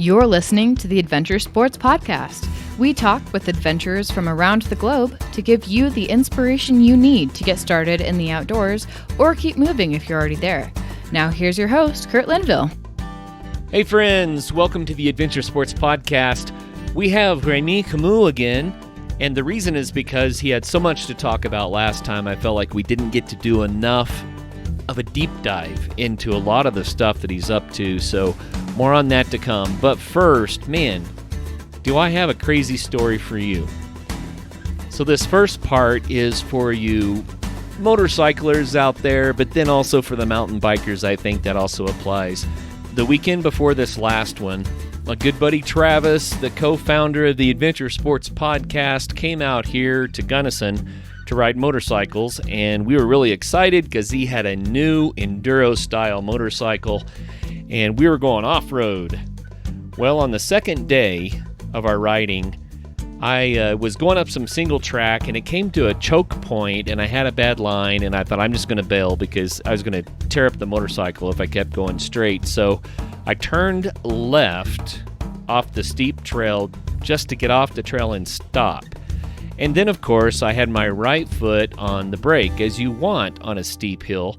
You're listening to the Adventure Sports Podcast. We talk with adventurers from around the globe to give you the inspiration you need to get started in the outdoors or keep moving if you're already there. Now here's your host, Kurt Linville. Hey friends, welcome to the Adventure Sports Podcast. We have Remy Camus again, and the reason is because he had so much to talk about last time. I felt like we didn't get to do enough of a deep dive into a lot of the stuff that he's up to, so more on that to come. But first, man, do I have a crazy story for you. So this first part is for you motorcyclers out there, but then also for the mountain bikers. I think that also applies. The weekend before this last one, my good buddy Travis, the co-founder of the Adventure Sports Podcast, came out here to Gunnison to ride motorcycles, and we were really excited because he had a new enduro-style motorcycle, and we were going off-road. Well, on the second day of our riding, I was going up some single track, and it came to a choke point, and I had a bad line, and I thought I'm just going to bail because I was going to tear up the motorcycle if I kept going straight. So I turned left off the steep trail just to get off the trail and stop. And then, of course, I had my right foot on the brake, as you want on a steep hill,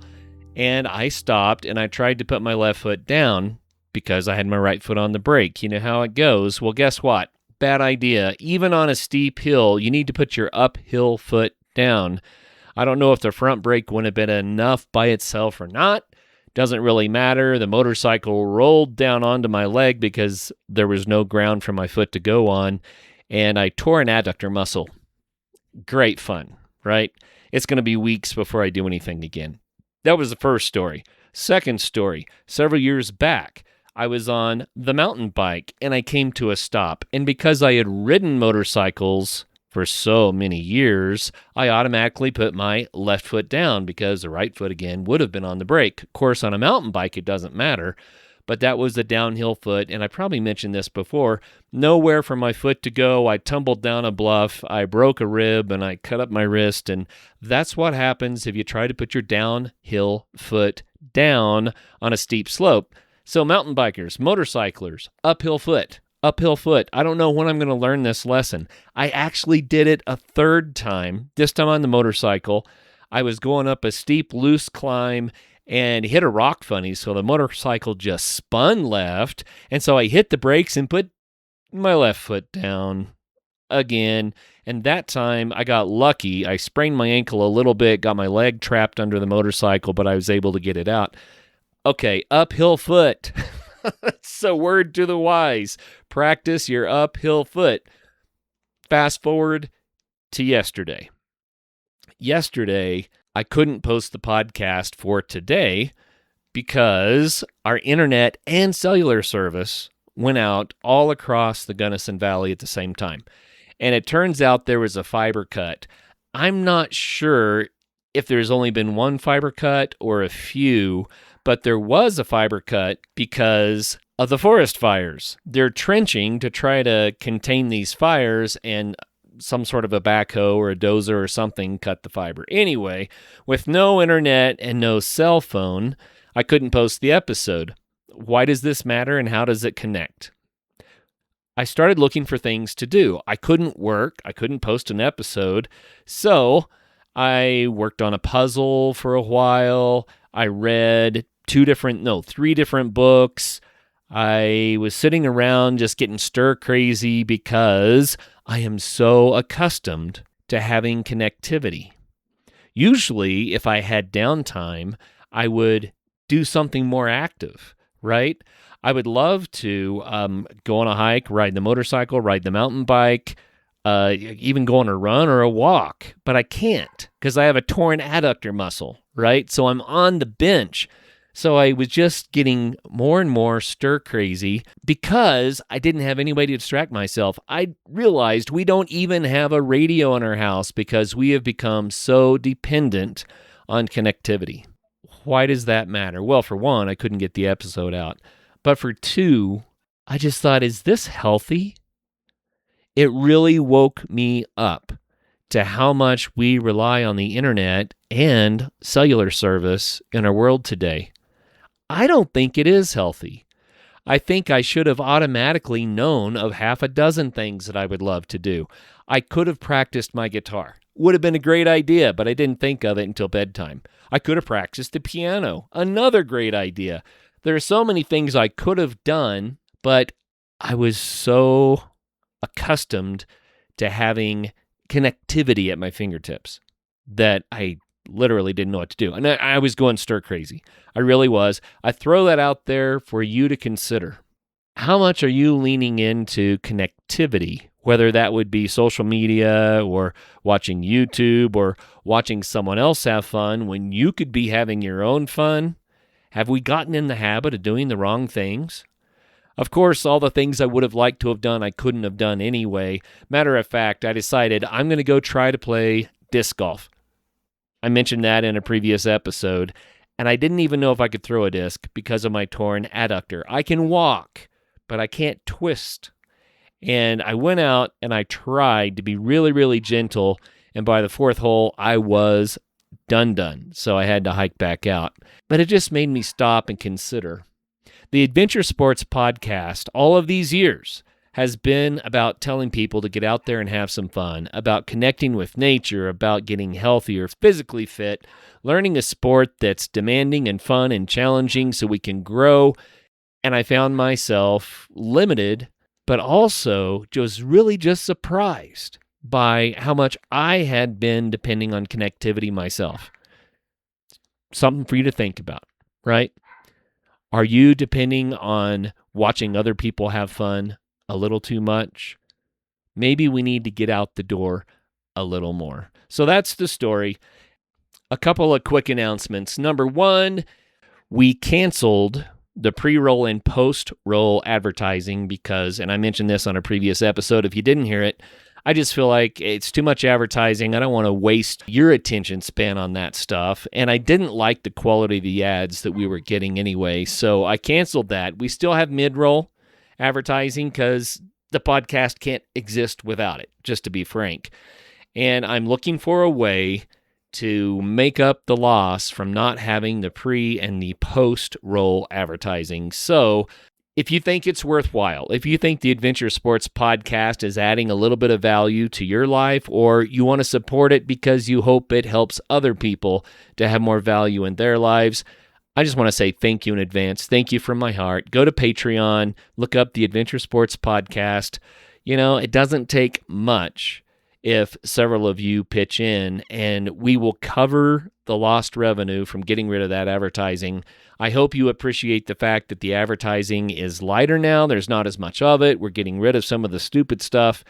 and I stopped, and I tried to put my left foot down because I had my right foot on the brake. You know how it goes. Well, guess what? Bad idea. Even on a steep hill, you need to put your uphill foot down. I don't know if the front brake would have been enough by itself or not. Doesn't really matter. The motorcycle rolled down onto my leg because there was no ground for my foot to go on, and I tore an adductor muscle. Great fun, right? It's going to be weeks before I do anything again. That was the first story. Second story, several years back, I was on the mountain bike and I came to a stop. And because I had ridden motorcycles for so many years, I automatically put my left foot down because the right foot, again, would have been on the brake. Of course, on a mountain bike, it doesn't matter. But that was the downhill foot, and I probably mentioned this before. Nowhere for my foot to go. I tumbled down a bluff, I broke a rib, and I cut up my wrist, and that's what happens if you try to put your downhill foot down on a steep slope. So mountain bikers, motorcyclers, uphill foot. I don't know when I'm going to learn this lesson. I actually did it a third time, this time on the motorcycle. I was going up a steep, loose climb, and hit a rock funny, so the motorcycle just spun left, and so I hit the brakes and put my left foot down again, and that time I got lucky. I sprained my ankle a little bit, got my leg trapped under the motorcycle, but I was able to get it out. Okay, uphill foot. So word to the wise, practice your uphill foot. Fast forward to yesterday. Yesterday, I couldn't post the podcast for today because our internet and cellular service went out all across the Gunnison Valley at the same time. And it turns out there was a fiber cut. I'm not sure if there's only been one fiber cut or a few, but there was a fiber cut because of the forest fires. They're trenching to try to contain these fires, and some sort of a backhoe or a dozer or something cut the fiber. Anyway, with no internet and no cell phone, I couldn't post the episode. Why does this matter and how does it connect? I started looking for things to do. I couldn't work. I couldn't post an episode. So I worked on a puzzle for a while. I read three different books. I was sitting around just getting stir crazy because I am so accustomed to having connectivity. Usually, if I had downtime, I would do something more active, right? I would love to go on a hike, ride the motorcycle, ride the mountain bike, even go on a run or a walk, but I can't because I have a torn adductor muscle, right? So I'm on the bench. So I was just getting more and more stir crazy because I didn't have any way to distract myself. I realized we don't even have a radio in our house because we have become so dependent on connectivity. Why does that matter? Well, for one, I couldn't get the episode out. But for two, I just thought, is this healthy? It really woke me up to how much we rely on the internet and cellular service in our world today. I don't think it is healthy. I think I should have automatically known of half a dozen things that I would love to do. I could have practiced my guitar. Would have been a great idea, but I didn't think of it until bedtime. I could have practiced the piano. Another great idea. There are so many things I could have done, but I was so accustomed to having connectivity at my fingertips that I literally didn't know what to do. And I was going stir crazy. I really was. I throw that out there for you to consider. How much are you leaning into connectivity, whether that would be social media or watching YouTube or watching someone else have fun when you could be having your own fun? Have we gotten in the habit of doing the wrong things? Of course, all the things I would have liked to have done, I couldn't have done anyway. Matter of fact, I decided I'm going to go try to play disc golf. I mentioned that in a previous episode, and I didn't even know if I could throw a disc because of my torn adductor. I can walk, but I can't twist. And I went out and I tried to be really, really gentle, and by the fourth hole, I was done. So I had to hike back out. But it just made me stop and consider. The Adventure Sports Podcast, all of these years, has been about telling people to get out there and have some fun, about connecting with nature, about getting healthier, physically fit, learning a sport that's demanding and fun and challenging so we can grow. And I found myself limited, but also just really just surprised by how much I had been depending on connectivity myself. Something for you to think about, right? Are you depending on watching other people have fun a little too much? Maybe we need to get out the door a little more. So that's the story. A couple of quick announcements. Number one, we canceled the pre-roll and post-roll advertising because, and I mentioned this on a previous episode, if you didn't hear it, I just feel like it's too much advertising. I don't want to waste your attention span on that stuff. And I didn't like the quality of the ads that we were getting anyway. So I canceled that. We still have mid-roll advertising because the podcast can't exist without it, just to be frank. And I'm looking for a way to make up the loss from not having the pre and the post-roll advertising. So if you think it's worthwhile, if you think the Adventure Sports Podcast is adding a little bit of value to your life, or you want to support it because you hope it helps other people to have more value in their lives, I just want to say thank you in advance. Thank you from my heart. Go to Patreon, look up the Adventure Sports Podcast. You know, it doesn't take much if several of you pitch in, and we will cover the lost revenue from getting rid of that advertising. I hope you appreciate the fact that the advertising is lighter now. There's not as much of it. We're getting rid of some of the stupid stuff.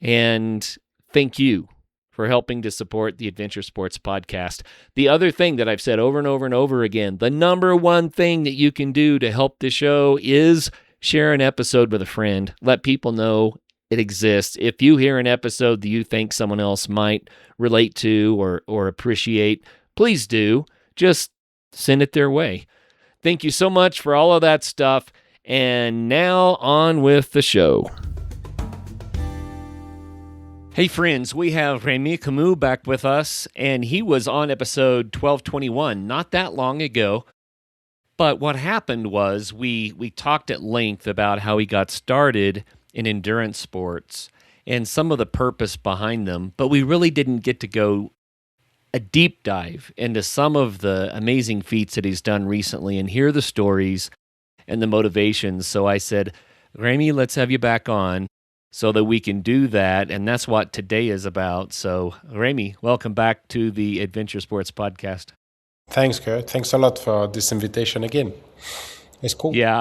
And thank you for helping to support the Adventure Sports Podcast. The other thing that I've said over and over and over again, the number one thing that you can do to help the show is share an episode with a friend. Let people know it exists. If you hear an episode that you think someone else might relate to or appreciate, please do. Just send it their way. Thank you so much for all of that stuff. And now on with the show. Hey friends, we have Rémi Camus back with us, and he was on episode 1221 not that long ago. But what happened was we talked at length about how he got started in endurance sports and some of the purpose behind them, but we really didn't get to go a deep dive into some of the amazing feats that he's done recently and hear the stories and the motivations. So I said, Rémi, let's have you back on so that we can do that, and that's what today is about. So Rémi, welcome back to the Adventure Sports Podcast. Thanks, Kurt. Thanks a lot for this invitation again. It's cool. Yeah,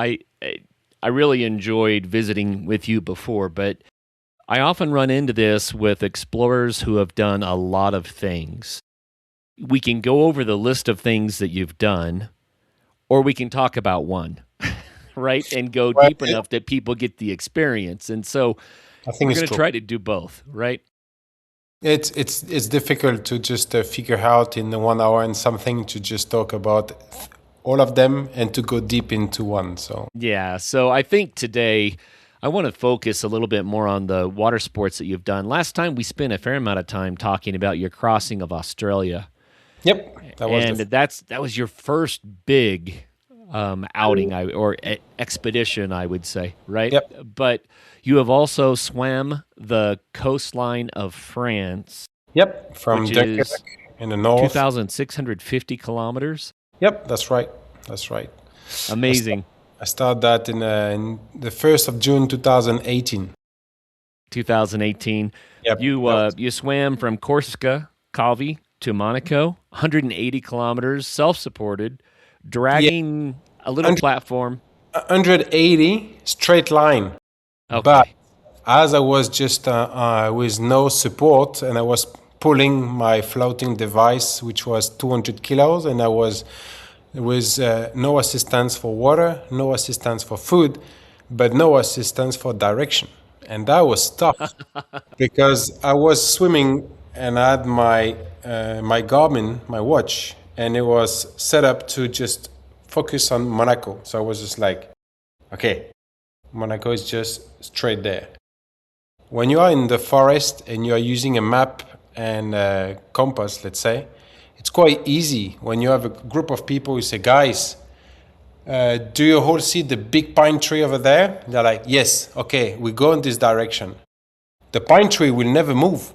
I really enjoyed visiting with you before, but I often run into this with explorers who have done a lot of things. We can go over the list of things that you've done, or we can talk about one, right? And go deep enough that people get the experience. And so I think we're going to try to do both, right? It's difficult to just figure out in the 1 hour and something to just talk about all of them and to go deep into one. So yeah, so I think today I want to focus a little bit more on the water sports that you've done. Last time we spent a fair amount of time talking about your crossing of Australia. Yep, that was your first big outing or expedition, I would say, right? Yep. But you have also swam the coastline of France, Yep, from which Dunkirk is in the north. 2,650 kilometers. Yep, that's right. That's right. Amazing. I started that in the 1st of June 2018. 2018. Yep. You swam from Corsica, Calvi to Monaco, 180 kilometers, self-supported, dragging a little platform. 180 straight line. Okay. But as I was just with no support, and I was pulling my floating device, which was 200 kilos, and I was with no assistance for water, no assistance for food, but no assistance for direction. And that was tough because I was swimming and I had my Garmin, my watch, and it was set up to just focus on Monaco. So I was just like, okay, Monaco is just straight there. When you are in the forest and you are using a map and a compass, let's say, it's quite easy when you have a group of people who say, guys, do you all see the big pine tree over there? They're like, yes, okay, we go in this direction. The pine tree will never move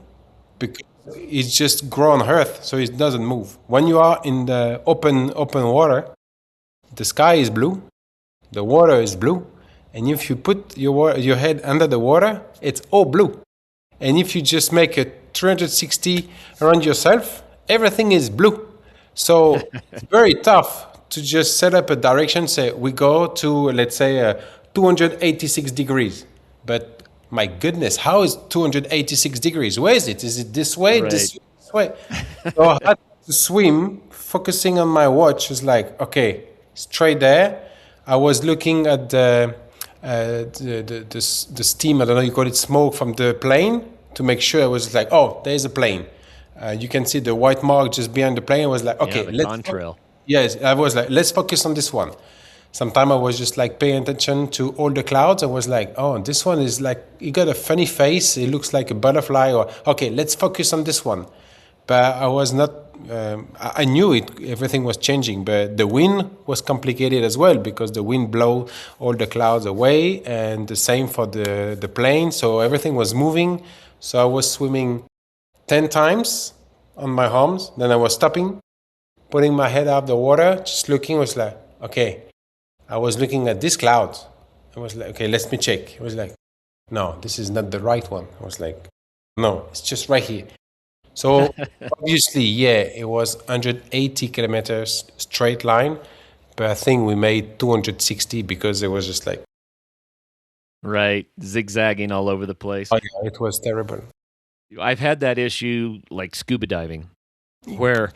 because it's just grow on earth, so it doesn't move. When you are in the open water, the sky is blue, the water is blue, and if you put your head under the water, it's all blue. And if you just make a 360 around yourself, everything is blue. So it's very tough to just set up a direction, say we go to, let's say, 286 degrees. But my goodness, how is 286 degrees? Where is it? Is it this way, Right. this way? So I had to swim, focusing on my watch. It's like, okay, straight there. I was looking at the steam, I don't know, you call it smoke from the plane, to make sure I was like, oh, there's a plane. You can see the white mark just behind the plane. I was like, okay, The contrail. Yes, I was like, let's focus on this one. Sometimes I was just like paying attention to all the clouds. I was like, oh, this one is like, he got a funny face. It looks like a butterfly. Or okay, let's focus on this one. But I was not. I knew it. Everything was changing, but the wind was complicated as well because the wind blow all the clouds away, and the same for the plane. So everything was moving. So I was swimming 10 times on my arms. Then I was stopping, putting my head out of the water, just looking. Was like, okay. I was looking at this cloud. I was like, okay, let me check. It was like, no, this is not the right one. I was like, no, it's just right here. So obviously, yeah, it was 180 kilometers straight line, but I think we made 260 because it was just like, Right. Zigzagging all over the place. oh yeah, it was terrible. I've had that issue like scuba diving where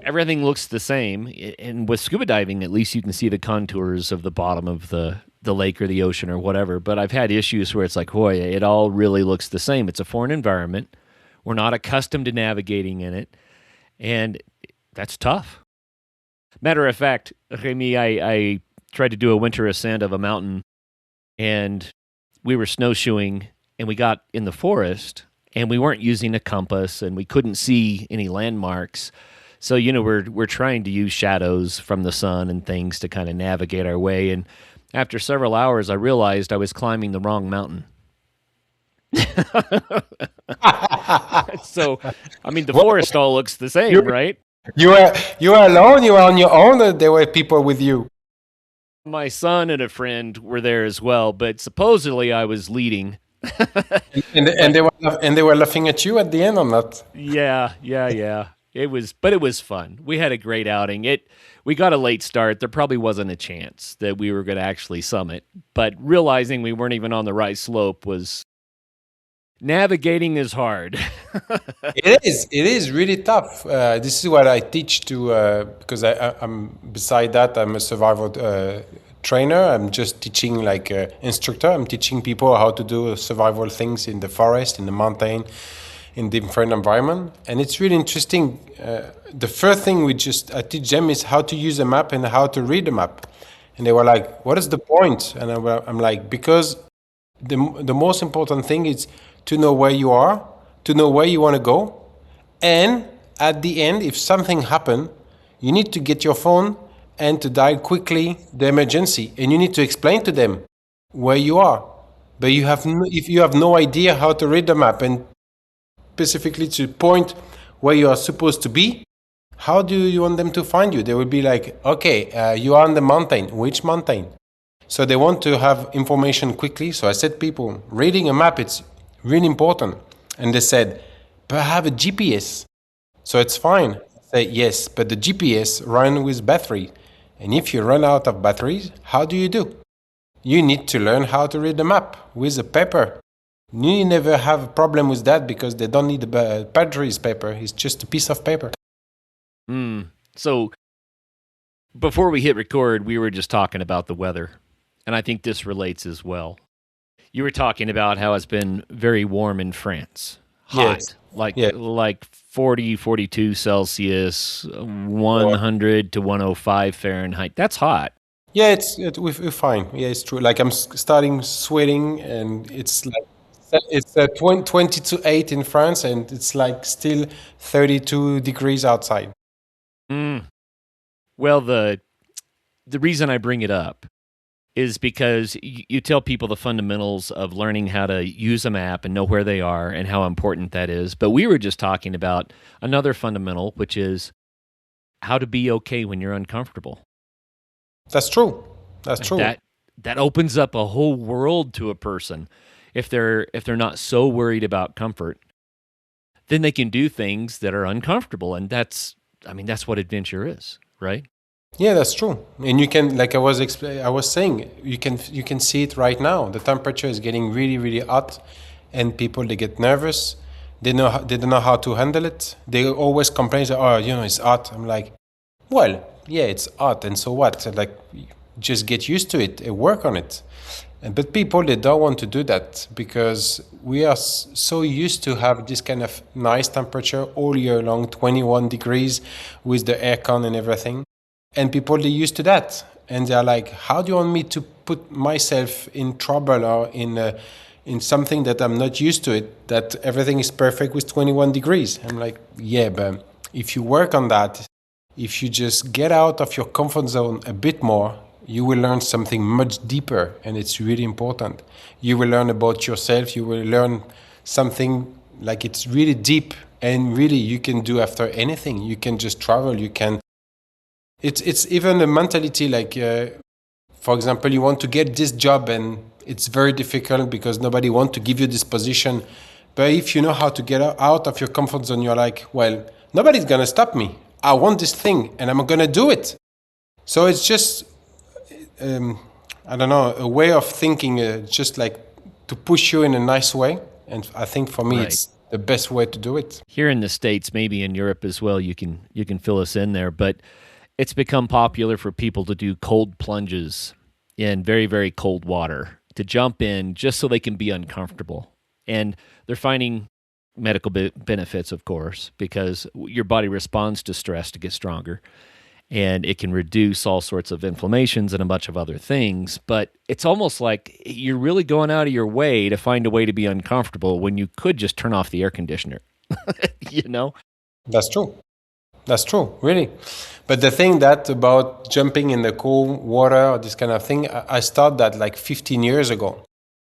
everything looks the same. And with scuba diving, at least you can see the contours of the bottom of the lake or the ocean or whatever. But I've had issues where it's like, boy, it all really looks the same. It's a foreign environment. We're not accustomed to navigating in it. And that's tough. Matter of fact, Remy, I tried to do a winter ascent of a mountain, and we were snowshoeing, and we got in the forest, and we weren't using a compass, and we couldn't see any landmarks. So, you know, we're trying to use shadows from the sun and things to kind of navigate our way. And after several hours, I realized I was climbing the wrong mountain. So, I mean, the forest all looks the same, right? You were alone. You were on your own. Or there were people with you. My son and a friend were there as well, but supposedly I was leading. And they were laughing at you at the end or not? Yeah. It was fun. We had a great outing. We got a late start. There probably wasn't a chance that we were going to actually summit, but realizing we weren't even on the right slope was navigating is hard. It is really tough. This is what I teach to because I'm beside that I'm a survival trainer. I'm just teaching like instructor. I'm teaching people how to do survival things in the forest, in the mountain, in different environment, and it's really interesting. The first thing I teach them is how to use a map and how to read a map, and they were like, "What is the point?" And I'm like, because the most important thing is to know where you are, to know where you want to go, and at the end, if something happens, you need to get your phone and to dial quickly the emergency. And you need to explain to them where you are. But if you have no idea how to read the map and specifically to point where you are supposed to be, how do you want them to find you? They will be like, okay, you are on the mountain. Which mountain? So they want to have information quickly. So I said, people, reading a map, it's really important. And they said, but I have a GPS. So it's fine. I say, yes, but the GPS runs with battery. And if you run out of batteries, how do? You need to learn how to read the map with a paper. You never have a problem with that because they don't need the batteries paper. It's just a piece of paper. So before we hit record, we were just talking about the weather. And I think this relates as well. You were talking about how it's been very warm in France. Hot. Yes. Like 40, 42 Celsius, 100 to 105 Fahrenheit. That's hot. Yeah, we're fine. Yeah, it's true. Like I'm starting sweating, and it's 20 to 8 in France, and it's like still 32 degrees outside. Well, the reason I bring it up is because you tell people the fundamentals of learning how to use a map and know where they are and how important that is. But we were just talking about another fundamental, which is how to be okay when you're uncomfortable. That's true. That's true. That opens up a whole world to a person. If they're not so worried about comfort, then they can do things that are uncomfortable, and that's what adventure is, right? Yeah, that's true. And you can, like I was saying, you can see it right now. The temperature is getting really, really hot, and people, they get nervous. They don't know how to handle it. They always complain, it's hot. I'm like, well, yeah, it's hot, and so what? Like, just get used to it and work on it. But people, they don't want to do that because we are so used to have this kind of nice temperature all year long, 21 degrees with the aircon and everything. And people, they're used to that. And they're like, how do you want me to put myself in trouble or in something that I'm not used to it, that everything is perfect with 21 degrees? I'm like, yeah, but if you work on that, if you just get out of your comfort zone a bit more, you will learn something much deeper, and it's really important. You will learn about yourself. You will learn something like it's really deep, and really you can do after anything. You can just travel. You can. It's even a mentality like, for example, you want to get this job, and it's very difficult because nobody wants to give you this position. But if you know how to get out of your comfort zone, you're like, well, nobody's gonna stop me. I want this thing, and I'm gonna do it. So it's just. I don't know, a way of thinking, just like to push you in a nice way. And I think for me, It's the best way to do it. Here in the States, maybe in Europe as well, you can fill us in there, but it's become popular for people to do cold plunges in very, very cold water, to jump in just so they can be uncomfortable. And they're finding medical benefits, of course, because your body responds to stress to get stronger. And it can reduce all sorts of inflammations and a bunch of other things. But it's almost like you're really going out of your way to find a way to be uncomfortable when you could just turn off the air conditioner, That's true. That's true, really. But the thing that about jumping in the cold water or this kind of thing, I started that like 15 years ago.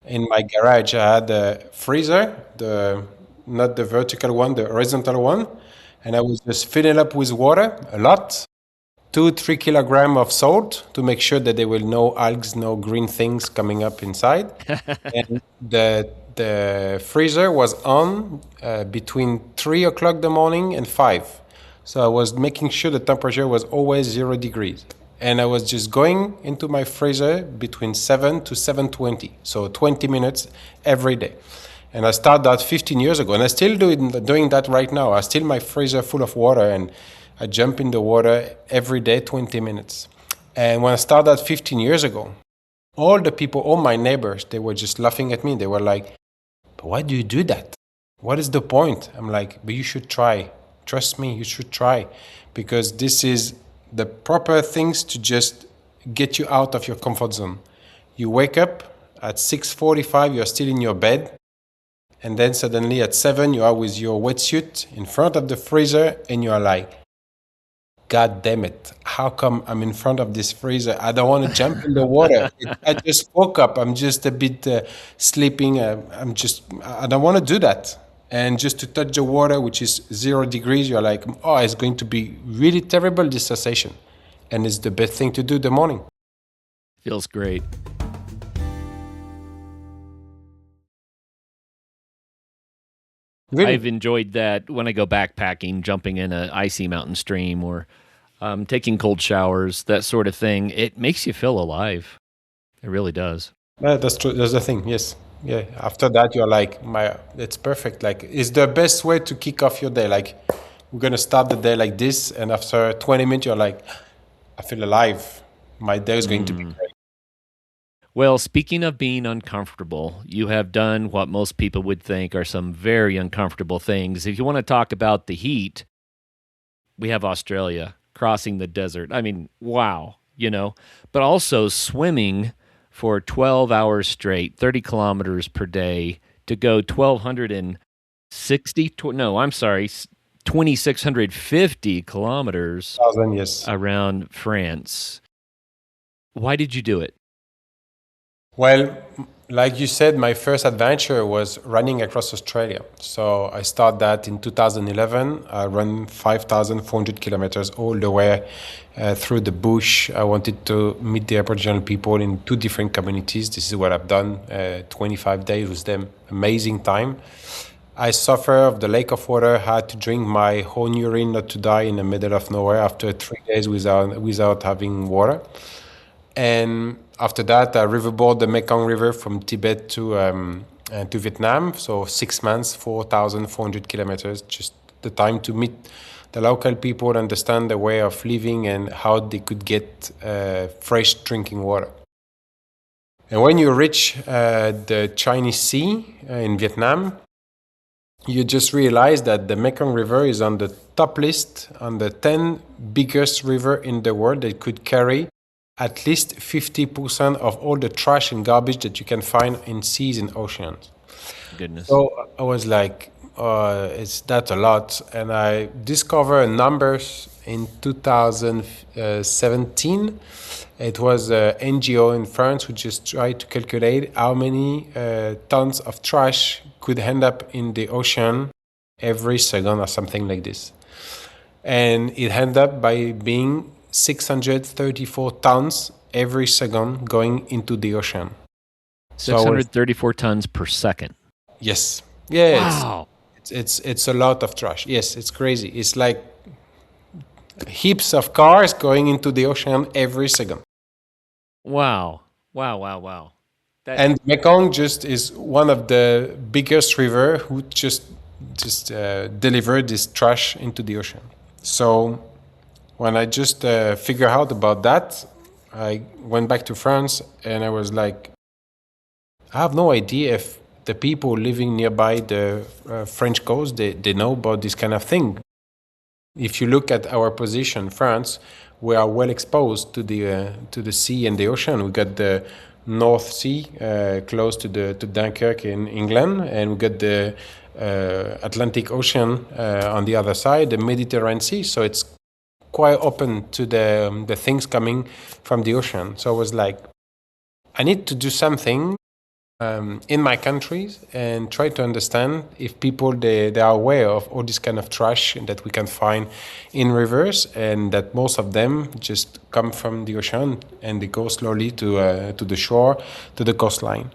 In my garage, I had a freezer, not the vertical one, the horizontal one. And I was just filling up with water a lot. 2-3 kilograms of salt to make sure that there were no algae, no green things coming up inside. And the freezer was on between 3 o'clock in the morning and 5. So I was making sure the temperature was always 0 degrees. And I was just going into my freezer between 7 to 7:20. So 20 minutes every day. And I started that 15 years ago. And I still doing that right now. I still my freezer full of water, and I jump in the water every day, 20 minutes. And when I started 15 years ago, all the people, all my neighbors, they were just laughing at me. They were like, but why do you do that? What is the point? I'm like, but you should try. Trust me, you should try. Because this is the proper things to just get you out of your comfort zone. You wake up at 6:45, you're still in your bed. And then suddenly at 7, you are with your wetsuit in front of the freezer, and you are like, God damn it, how come I'm in front of this freezer? I don't want to jump in the water. I just woke up. I'm just a bit sleeping. I don't want to do that. And just to touch the water, which is 0 degrees, you're like, oh, it's going to be really terrible, this sensation. And it's the best thing to do in the morning. Feels great. Really? I've enjoyed that when I go backpacking, jumping in an icy mountain stream or taking cold showers, that sort of thing. It makes you feel alive. It really does. Yeah, that's true. That's the thing. Yes. Yeah. After that, you're like, it's perfect. Like, it's the best way to kick off your day. Like, we're going to start the day like this. And after 20 minutes, you're like, I feel alive. My day is going to be great. Well, speaking of being uncomfortable, you have done what most people would think are some very uncomfortable things. If you want to talk about the heat, we have Australia, crossing the desert. I mean, wow, but also swimming for 12 hours straight, 30 kilometers per day to go 2,650 kilometers 1,000, yes. around France. Why did you do it? Well, like you said, my first adventure was running across Australia. So I started that in 2011. I ran 5,400 kilometers all the way through the bush. I wanted to meet the Aboriginal people in 2 different communities. This is what I've done, 25 days with them. Amazing time. I suffered of the lack of water, had to drink my own urine not to die in the middle of nowhere after 3 days without having water. And after that, I riverboard the Mekong River from Tibet to Vietnam. So 6 months, 4,400 kilometers, just the time to meet the local people, understand the way of living and how they could get fresh drinking water. And when you reach the Chinese Sea in Vietnam, you just realize that the Mekong River is on the top list on the 10 biggest river in the world that could carry at least 50% of all the trash and garbage that you can find in seas and oceans. Goodness. So I was like, it's that a lot. And I discovered numbers in 2017. It was an NGO in France who just tried to calculate how many tons of trash could end up in the ocean every second or something like this. And it ended up by being 634 tons every second going into the ocean. 634 tons per second. Yes. Yeah. Wow. It's a lot of trash. Yes, it's crazy. It's like heaps of cars going into the ocean every second. Wow. And Mekong just is one of the biggest river who just delivered this trash into the ocean. So when I just figured out about that, I went back to France and I was like, I have no idea if the people living nearby the French coast, they know about this kind of thing. If you look at our position, France, we are well exposed to the sea and the ocean. We got the North Sea close to Dunkirk in England, and we got the Atlantic Ocean on the other side, the Mediterranean Sea. So it's quite open to the things coming from the ocean. So I was like, I need to do something in my countries and try to understand if people they are aware of all this kind of trash that we can find in rivers, and that most of them just come from the ocean and they go slowly to the shore, to the coastline.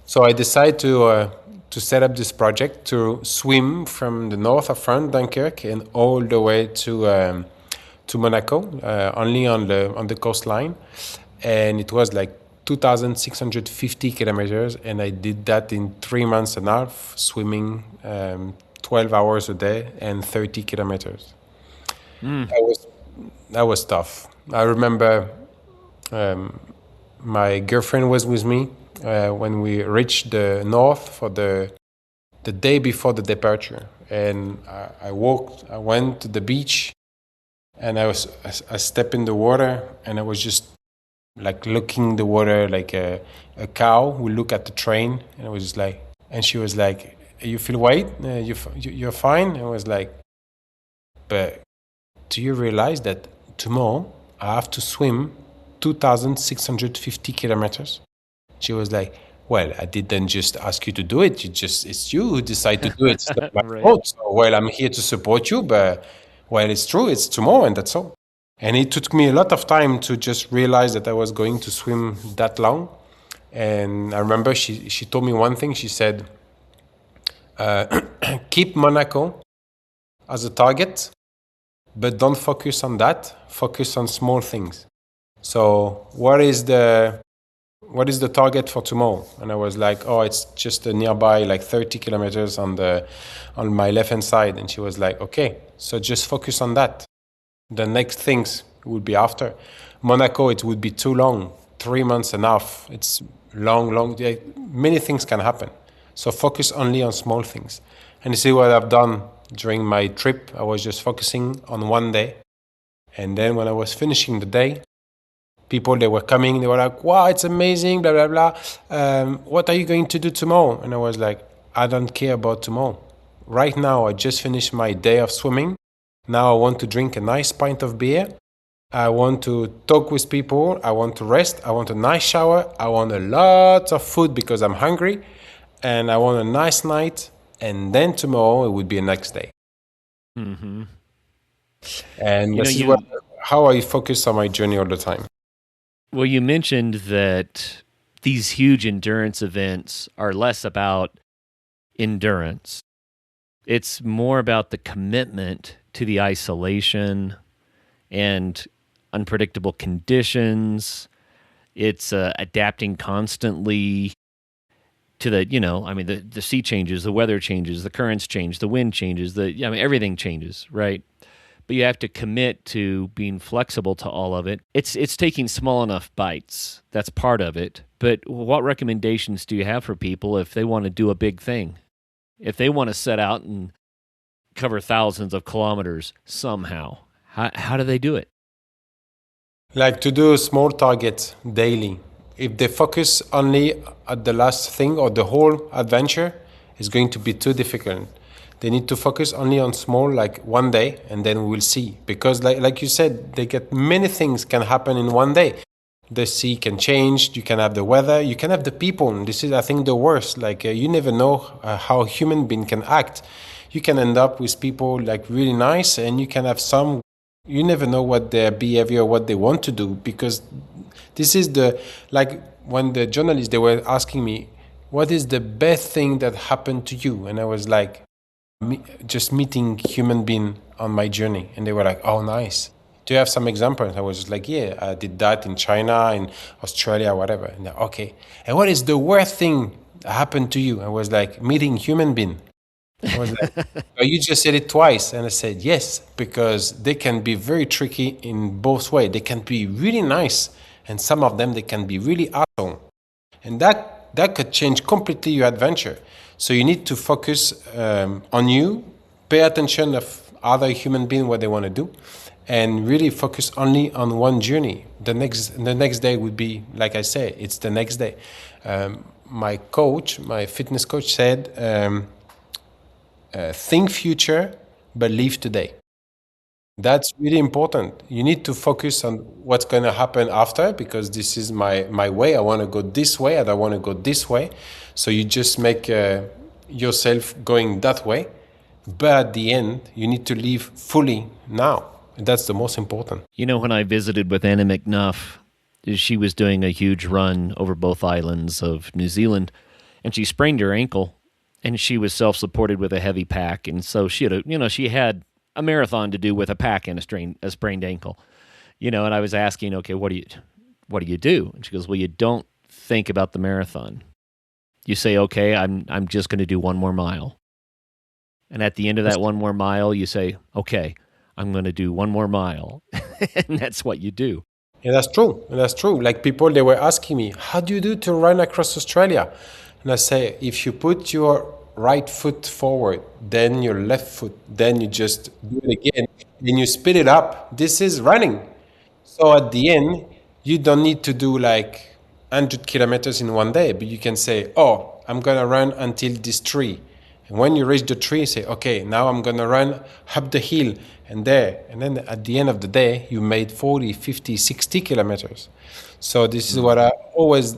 So I decided to set up this project to swim from the north of France, Dunkirk, and all the way to Monaco, only on the coastline, and it was like 2,650 kilometers, and I did that in 3 months and a half, swimming 12 hours a day and 30 kilometers. That was tough. I remember my girlfriend was with me when we reached the north for the day before the departure, and I went to the beach, and I stepped in the water, and I was just like looking the water like a cow will look at the train, and I was just like, and she was like, "You feel weight? You're fine?" I was like, "But do you realize that tomorrow I have to swim 2,650 kilometers. She was like, well, I didn't just ask you to do it. It's you who decide to do it. It's not my Right. fault. So, well, I'm here to support you, but well, it's true. It's tomorrow and that's all. And it took me a lot of time to just realize that I was going to swim that long. And I remember she told me one thing. She said, keep Monaco as a target, but don't focus on that. Focus on small things. So what is the target for tomorrow? And I was like, oh, it's just a nearby, like 30 kilometers on my left hand side. And she was like, okay, so just focus on that. The next things would be after. Monaco, it would be too long. 3 months enough. It's long. Many things can happen. So focus only on small things. And you see what I've done during my trip. I was just focusing on one day. And then when I was finishing the day, people, they were coming, they were like, wow, it's amazing, blah, blah, blah. What are you going to do tomorrow? And I was like, I don't care about tomorrow. Right now, I just finished my day of swimming. Now I want to drink a nice pint of beer. I want to talk with people. I want to rest. I want a nice shower. I want a lot of food because I'm hungry. And I want a nice night. And then tomorrow, it would be the next day. Mm-hmm. And this is how I focus on my journey all the time. Well, you mentioned that these huge endurance events are less about endurance. It's more about the commitment to the isolation and unpredictable conditions. It's adapting constantly to the sea changes, the weather changes, the currents change, the wind changes, everything changes, right? But you have to commit to being flexible to all of it. It's taking small enough bites. That's part of it. But what recommendations do you have for people if they want to do a big thing? If they want to set out and cover thousands of kilometers somehow, how do they do it? Like to do small targets daily. If they focus only at the last thing or the whole adventure, it's going to be too difficult. They need to focus only on small, like one day, and then we'll see. Because like you said, many things can happen in one day. The sea can change, you can have the weather, you can have the people. And this is, I think, the worst. You never know how a human being can act. You can end up with people like really nice, and you can have some, you never know what their behavior, what they want to do. Because this is when the journalists, they were asking me, what is the best thing that happened to you? And I was like, just meeting human being on my journey. And they were like, oh, nice. Do you have some examples? I was just like, yeah, I did that in China, in Australia, whatever. And they're, okay. And what is the worst thing that happened to you? I was like, meeting human being. I was like, oh, you just said it twice. And I said, yes, because they can be very tricky in both ways. They can be really nice. And some of them, they can be really asshole. And that could change completely your adventure. So you need to focus on you, pay attention of other human beings, what they want to do, and really focus only on one journey. The next day would be, like I say, it's the next day. My fitness coach said, think future, but live today. That's really important. You need to focus on what's going to happen after, because this is my way. I want to go this way. I don't want to go this way. So you just make yourself going that way. But at the end, you need to live fully now. And that's the most important. When I visited with Anna McNuff, she was doing a huge run over both islands of New Zealand, and she sprained her ankle, and she was self-supported with a heavy pack. And so she had a marathon to do with a pack and a sprained ankle, and I was asking, okay, what do you do? And she goes, well, you don't think about the marathon. You say, okay, I'm just going to do one more mile. And at the end of that one more mile, you say, okay, I'm going to do one more mile. And that's what you do. Yeah, that's true. That's true. Like people, they were asking me, how do you do to run across Australia? And I say, if you put your right foot forward, then your left foot, then you just do it again, and you speed it up. This is running. So at the end, you don't need to do like 100 kilometers in one day, but you can say, oh, I'm going to run until this tree. And when you reach the tree, say, okay, now I'm going to run up the hill and there. And then at the end of the day, you made 40, 50, 60 kilometers. So this is what I always,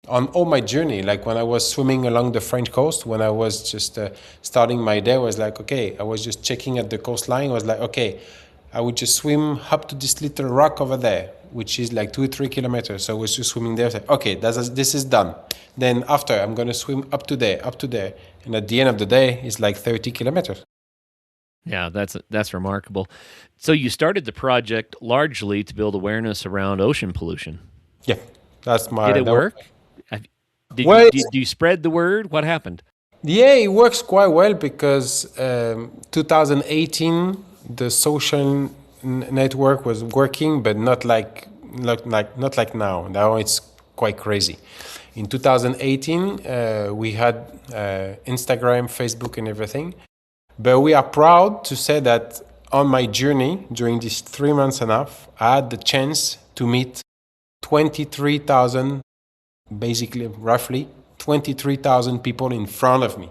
on all my journey, like when I was swimming along the French coast, when I was just starting my day, I was like, okay, I was just checking at the coastline. I was like, okay, I would just swim up to this little rock over there, which is like 2 or 3 kilometers. So I was just swimming there. Like, okay, this is done. Then after, I'm going to swim up to there, up to there. And at the end of the day, it's like 30 kilometers. Yeah, that's remarkable. So you started the project largely to build awareness around ocean pollution. Yeah, that's my... Did it work? Did Well, you spread the word? What happened? Yeah, it works quite well because 2018 the social network was working, but not like now. Now it's quite crazy. In 2018, we had Instagram, Facebook, and everything. But we are proud to say that on my journey during these 3 months and a half, I had the chance to meet 23,000, basically roughly 23,000 people in front of me.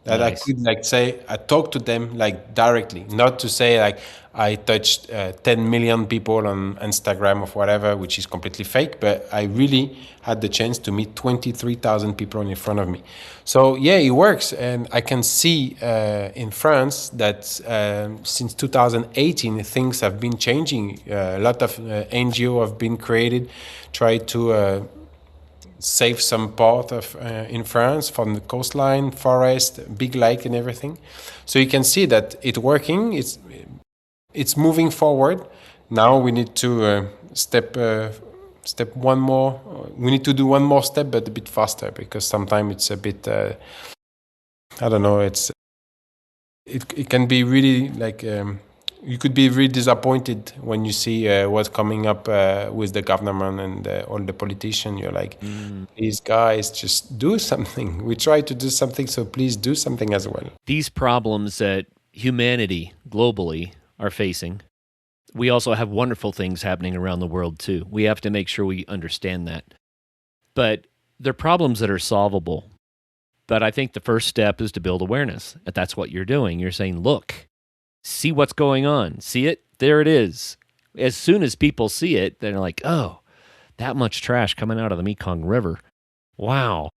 That Nice. I could like say, I talked to them like directly, not to say like I touched 10 million people on Instagram or whatever, which is completely fake, but I really had the chance to meet 23,000 people in front of me. So yeah, it works. And I can see in France that since 2018, things have been changing. A lot of NGO have been created, try to save some part of in France from the coastline, forest, big lake, and everything. So you can see that it's working. It's moving forward. Now we need to step one more. We need to do one more step, but a bit faster because sometimes it's a bit. I don't know. It can be really like. You could be really disappointed when you see what's coming up with the government and all the politicians. You're like, these guys just do something. We try to do something, so please do something as well. These problems that humanity globally are facing, we also have wonderful things happening around the world too. We have to make sure we understand that. But they're problems that are solvable. But I think the first step is to build awareness. That's what you're doing. You're saying, look, see what's going on. See it? There it is. As soon as people see it, they're like, oh, that much trash coming out of the Mekong River. Wow.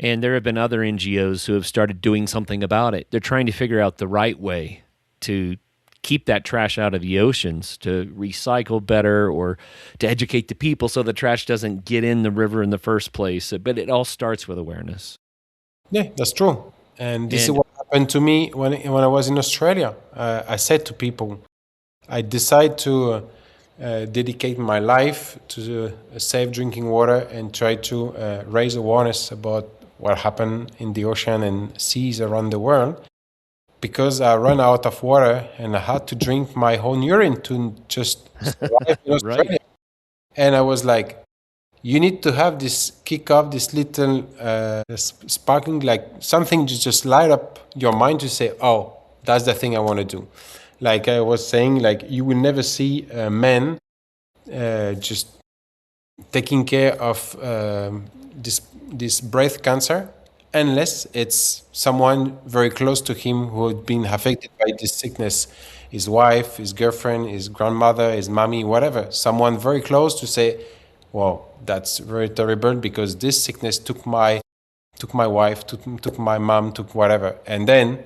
And there have been other NGOs who have started doing something about it. They're trying to figure out the right way to keep that trash out of the oceans, to recycle better or to educate the people so the trash doesn't get in the river in the first place. But it all starts with awareness. Yeah, that's true. And this is what happened to me when I was in Australia. I said to people, I decide to dedicate my life to safe drinking water and try to raise awareness about what happened in the ocean and seas around the world, because I ran out of water and I had to drink my own urine to just survive in Australia. Right. And I was like, you need to have this kick off, this little sparkling, like something to just light up your mind to say, oh, that's the thing I want to do. Like I was saying, like you will never see men just taking care of this breast cancer unless it's someone very close to him who had been affected by this sickness. His wife, his girlfriend, his grandmother, his mommy, whatever. Someone very close to say, wow, that's very terrible because this sickness took my wife, took my mom, took whatever. And then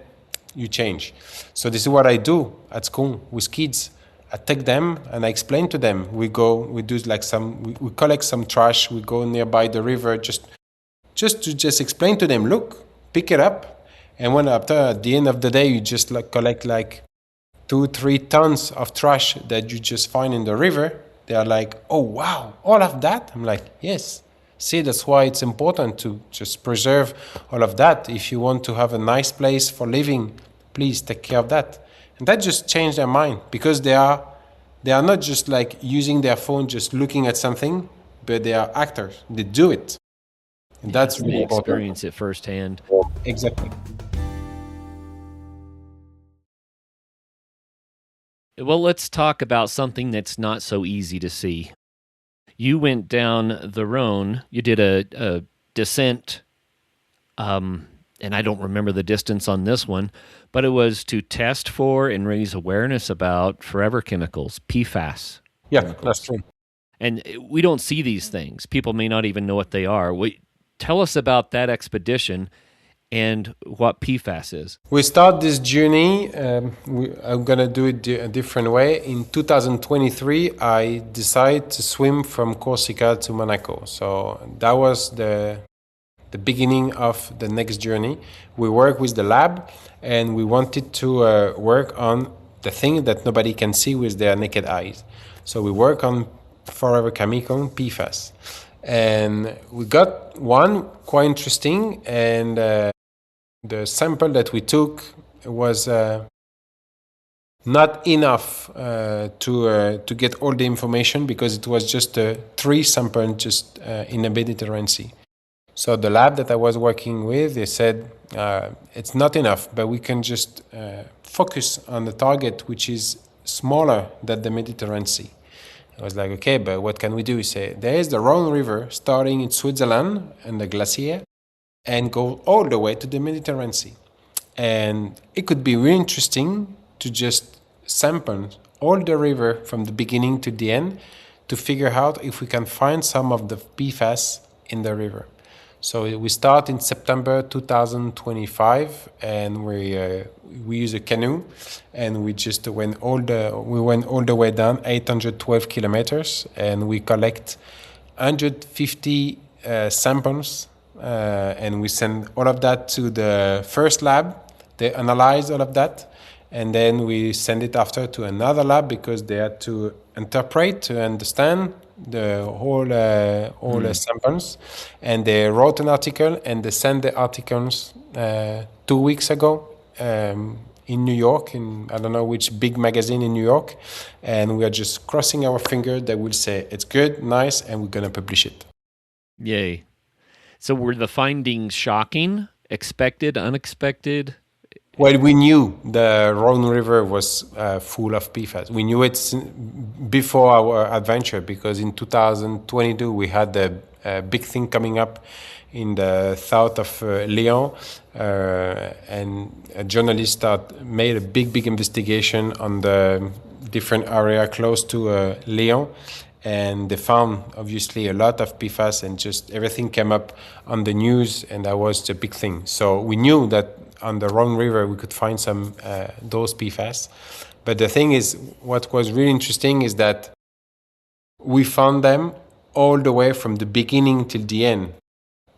you change. So this is what I do at school with kids. I take them and I explain to them. We do like we collect some trash. We go nearby the river just to explain to them, look, pick it up. And when at the end of the day, you just like collect like 2-3 tons of trash that you just find in the river. They are like, oh, wow, all of that? I'm like, yes. See, that's why it's important to just preserve all of that. If you want to have a nice place for living, please take care of that. And that just changed their mind because they are not just like using their phone, just looking at something, but they are actors. They do it. And that's really They important. experience it firsthand. Exactly. Well, let's talk about something that's not so easy to see. You went down the Rhone. You did a descent and I don't remember the distance on this one, but it was to test for and raise awareness about forever chemicals, PFAS. Yeah, chemicals. that's true. And we don't see these things. People may not even know what they are. Tell us about that expedition and what PFAS is. We start this journey. I'm going to do it a different way. In 2023, I decided to swim from Corsica to Monaco. So that was the beginning of the next journey. We worked with the lab and we wanted to work on the thing that nobody can see with their naked eyes. So we work on forever chemical, PFAS. And we got one quite interesting, and the sample that we took was not enough to get all the information, because it was just 3 samples just in the Mediterranean Sea. So the lab that I was working with, they said, it's not enough, but we can just focus on the target, which is smaller than the Mediterranean Sea. I was like, okay, but what can we do? We say, there is the Rhone River starting in Switzerland and the glacier and go all the way to the Mediterranean Sea. And it could be really interesting to just sample all the river from the beginning to the end to figure out if we can find some of the PFAS in the river. So we start in September 2025, and we use a canoe, and we just went all the way down 812 kilometers, and we collect 150 samples, and we send all of that to the first lab. They analyze all of that, and then we send it after to another lab, because they had to interpret, to understand the whole samples. And they wrote an article, and they sent the articles 2 weeks ago in New York, in I don't know which big magazine in New York, and we are just crossing our finger that will say it's good, nice, and we're gonna publish it. Yay. So were the findings shocking, expected, unexpected? Well, we knew the Rhone River was full of PFAS. We knew it before our adventure, because in 2022 we had a big thing coming up in the south of Lyon, and a journalist made a big investigation on the different area close to Lyon, and they found obviously a lot of PFAS, and just everything came up on the news, and that was the big thing. So we knew that on the Rhone River we could find some those PFAS. But the thing is, what was really interesting is that we found them all the way from the beginning till the end.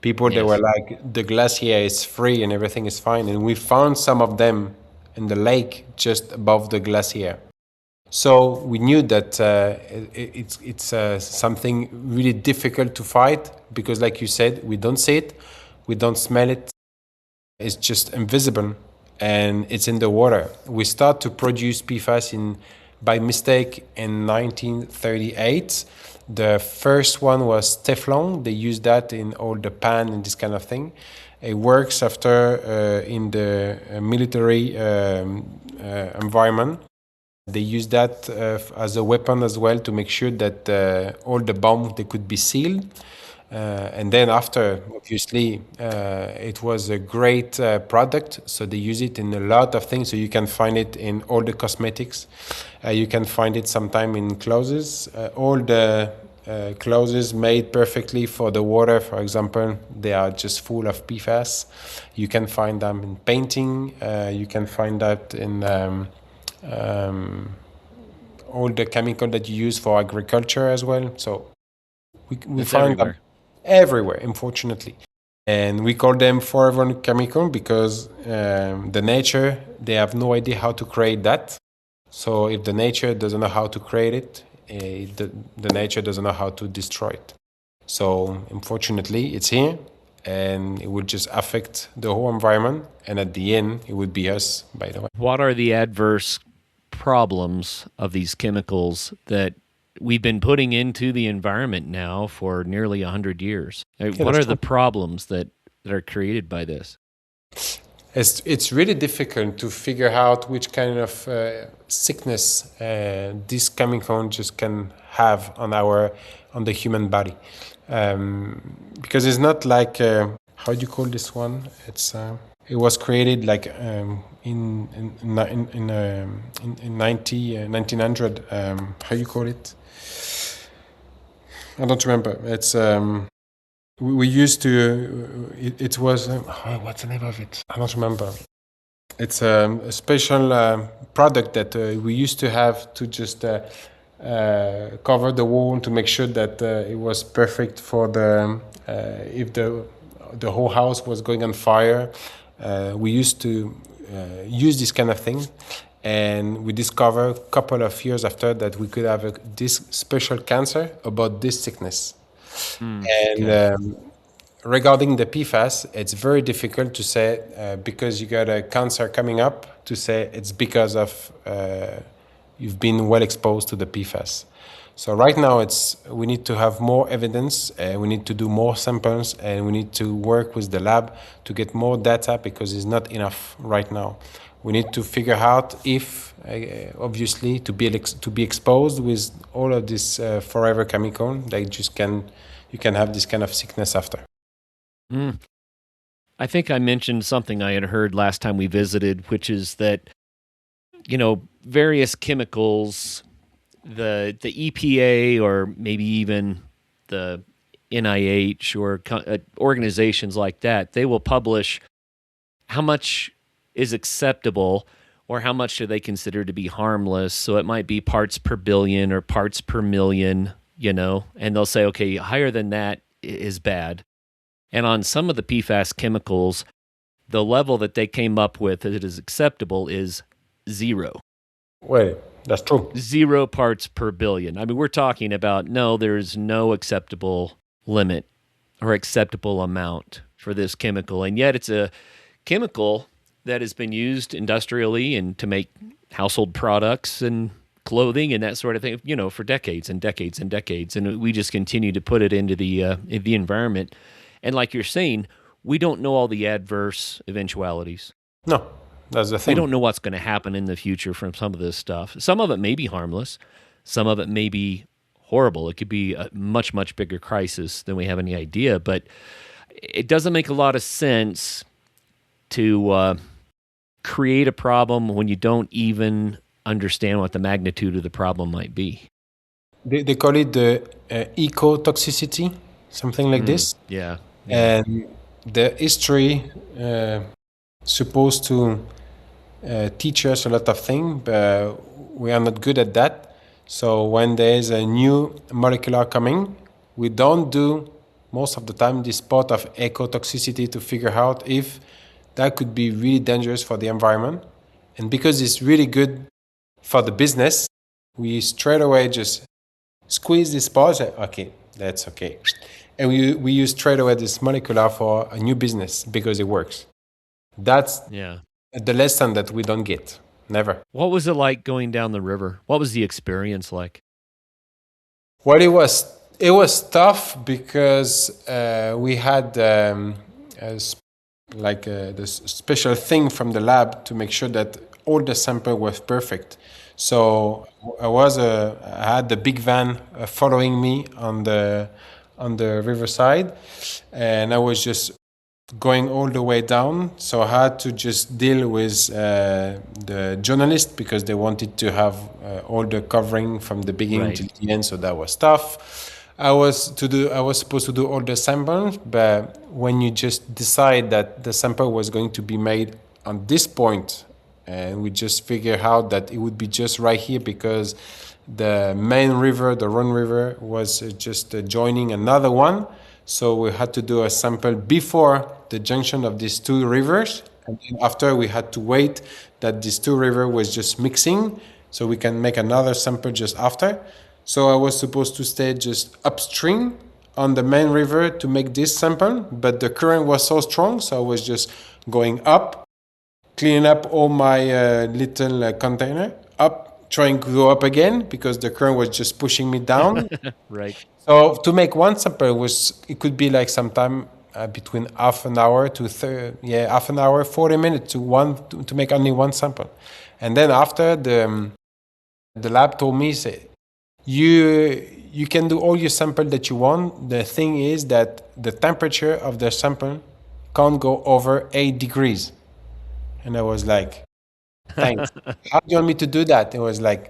People, they were like, the glacier is free and everything is fine, and we found some of them in the lake just above the glacier. So we knew that it's something really difficult to fight, because like you said, we don't see it, we don't smell it, it's just invisible, and it's in the water. We start to produce PFAS by mistake in 1938. The first one was Teflon. They used that in all the pan and this kind of thing. It works after in the military environment. They use that as a weapon as well, to make sure that all the bombs, they could be sealed. And then after, obviously, it was a great product. So they use it in a lot of things. So you can find it in all the cosmetics. You can find it sometime in clothes. All the clothes made perfectly for the water, for example, they are just full of PFAS. You can find them in painting. You can find that in all the chemical that you use for agriculture as well. So we find them everywhere, unfortunately. And we call them forever chemical, because the nature, they have no idea how to create that. So if the nature doesn't know how to create it, the nature doesn't know how to destroy it. So unfortunately, it's here, and it will just affect the whole environment. And at the end, it would be us, by the way. What are the adverse problems of these chemicals that we've been putting into the environment now for nearly 100 years? What are the problems that are created by this? It's really difficult to figure out which kind of sickness this chemical just can have on the human body, because it's not like how do you call this one? It was created like in 1900. How you call it? I don't remember. It's we used to. It was what's the name of it? I don't remember. It's a special product that we used to have to just cover the wall to make sure that it was perfect for the if the whole house was going on fire. We used to use this kind of thing, and we discovered a couple of years after that we could have this special cancer about this sickness. Regarding the PFAS, it's very difficult to say because you got a cancer coming up to say it's because of you've been well exposed to the PFAS. So right now we need to have more evidence, we need to do more samples, and we need to work with the lab to get more data because it's not enough right now. We need to figure out if, obviously, to be exposed with all of this forever chemical, that you can have this kind of sickness after. I think I mentioned something I had heard last time we visited, which is that, various chemicals, the EPA or maybe even the NIH or organizations like that, they will publish how much is acceptable or how much do they consider to be harmless. So it might be parts per billion or parts per million, and they'll say, okay, higher than that is bad. And on some of the PFAS chemicals, the level that they came up with that is acceptable is 0. Wait, that's true. 0 parts per billion. I mean, we're talking about, there's no acceptable limit or acceptable amount for this chemical. And yet it's a chemical that has been used industrially and to make household products and clothing and that sort of thing, for decades and decades and decades. And we just continue to put it into the environment. And like you're saying, we don't know all the adverse eventualities. No, that's the thing. We don't know what's going to happen in the future from some of this stuff. Some of it may be harmless. Some of it may be horrible. It could be a much, much bigger crisis than we have any idea. But it doesn't make a lot of sense to create a problem when you don't even understand what the magnitude of the problem might be. They call it the ecotoxicity, something like this. Yeah. And the history supposed to teach us a lot of things, but we are not good at that. So when there is a new molecular coming, we don't do most of the time this part of ecotoxicity to figure out if that could be really dangerous for the environment. And because it's really good for the business, we straight away just squeeze this part. Okay, that's okay. And we use straight away this molecular for a new business because it works. That's the lesson that we don't get. Never. What was it like going down the river? What was the experience like? Well, it was tough because we had the special thing from the lab to make sure that all the sample was perfect. So I had the big van following me on the riverside, and I was just going all the way down. So I had to just deal with the journalist because they wanted to have all the covering from the beginning to the end. So that was tough. I was supposed to do all the samples, but when you just decide that the sample was going to be made on this point, and we just figure out that it would be just right here because the main river, the Rhone River, was just joining another one. So we had to do a sample before the junction of these two rivers. And then after, we had to wait that these two rivers was just mixing so we can make another sample just after. So I was supposed to stay just upstream on the main river to make this sample, but the current was so strong, so I was just going up, cleaning up all my little container, up, trying to go up again because the current was just pushing me down. Right. So to make one sample it could be like sometime between half an hour to half an hour, 40 minutes to make only one sample. And then after the lab told me, say, you can do all your sample that you want. The thing is that the temperature of the sample can't go over 8 degrees. And I was like, thanks. How do you want me to do that? It was like,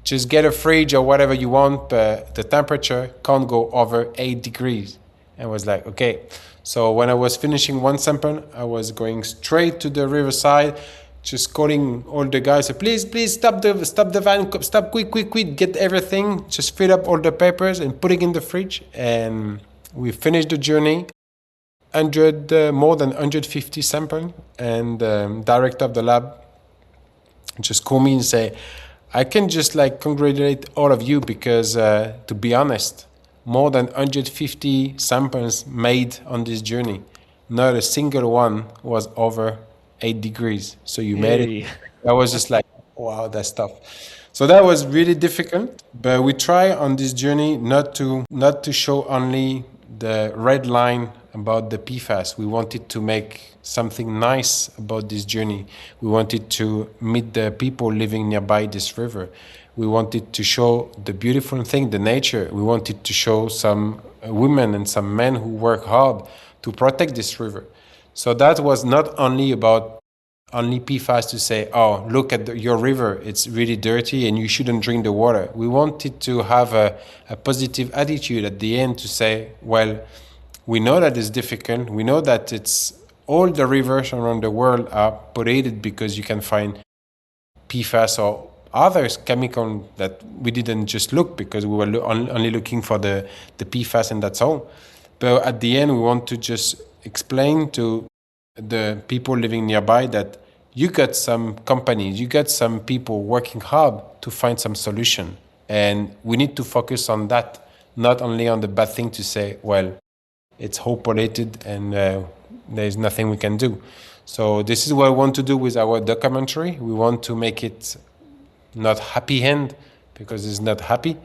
just get a fridge or whatever you want, but the temperature can't go over 8 degrees. And I was like, okay. So when I was finishing one sample, I was going straight to the riverside, just calling all the guys, please stop the van, stop quick, get everything, just fill up all the papers and put it in the fridge. And we finished the journey, more than 150 samples, and director of the lab just call me and say, I can just like congratulate all of you because to be honest, more than 150 samples made on this journey, not a single one was over 8 degrees. So you made it. I was just like, wow, that's tough. So that was really difficult, but we try on this journey not to show only the red line about the PFAS. We wanted to make something nice about this journey. We wanted to meet the people living nearby this river. We wanted to show the beautiful thing, the nature. We wanted to show some women and some men who work hard to protect this river. So that was not only about only PFAS to say, oh, look at your river, it's really dirty and you shouldn't drink the water. We wanted to have a positive attitude at the end to say, well, we know that it's difficult. We know that it's all the rivers around the world are polluted because you can find PFAS or other chemical that we didn't just look because we were only looking for the PFAS and that's all. But at the end, we want to just explain to the people living nearby that you got some companies, you got some people working hard to find some solution. And we need to focus on that, not only on the bad thing to say, well, it's all polluted and there's nothing we can do. So this is what we want to do with our documentary. We want to make it not happy end because it's not happy,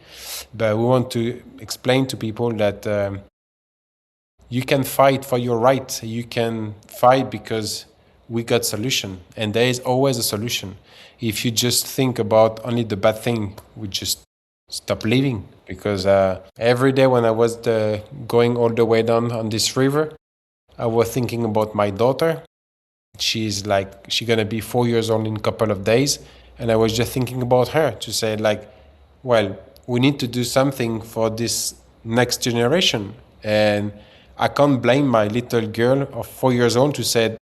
but we want to explain to people that you can fight for your right. You can fight because we got solution, and there is always a solution. If you just think about only the bad thing, we just stop living. Because every day when I was going all the way down on this river, I was thinking about my daughter. She's gonna be 4 years old in a couple of days, and I was just thinking about her to say like, well, we need to do something for this next generation, and I can't blame my little girl of 4 years old to say,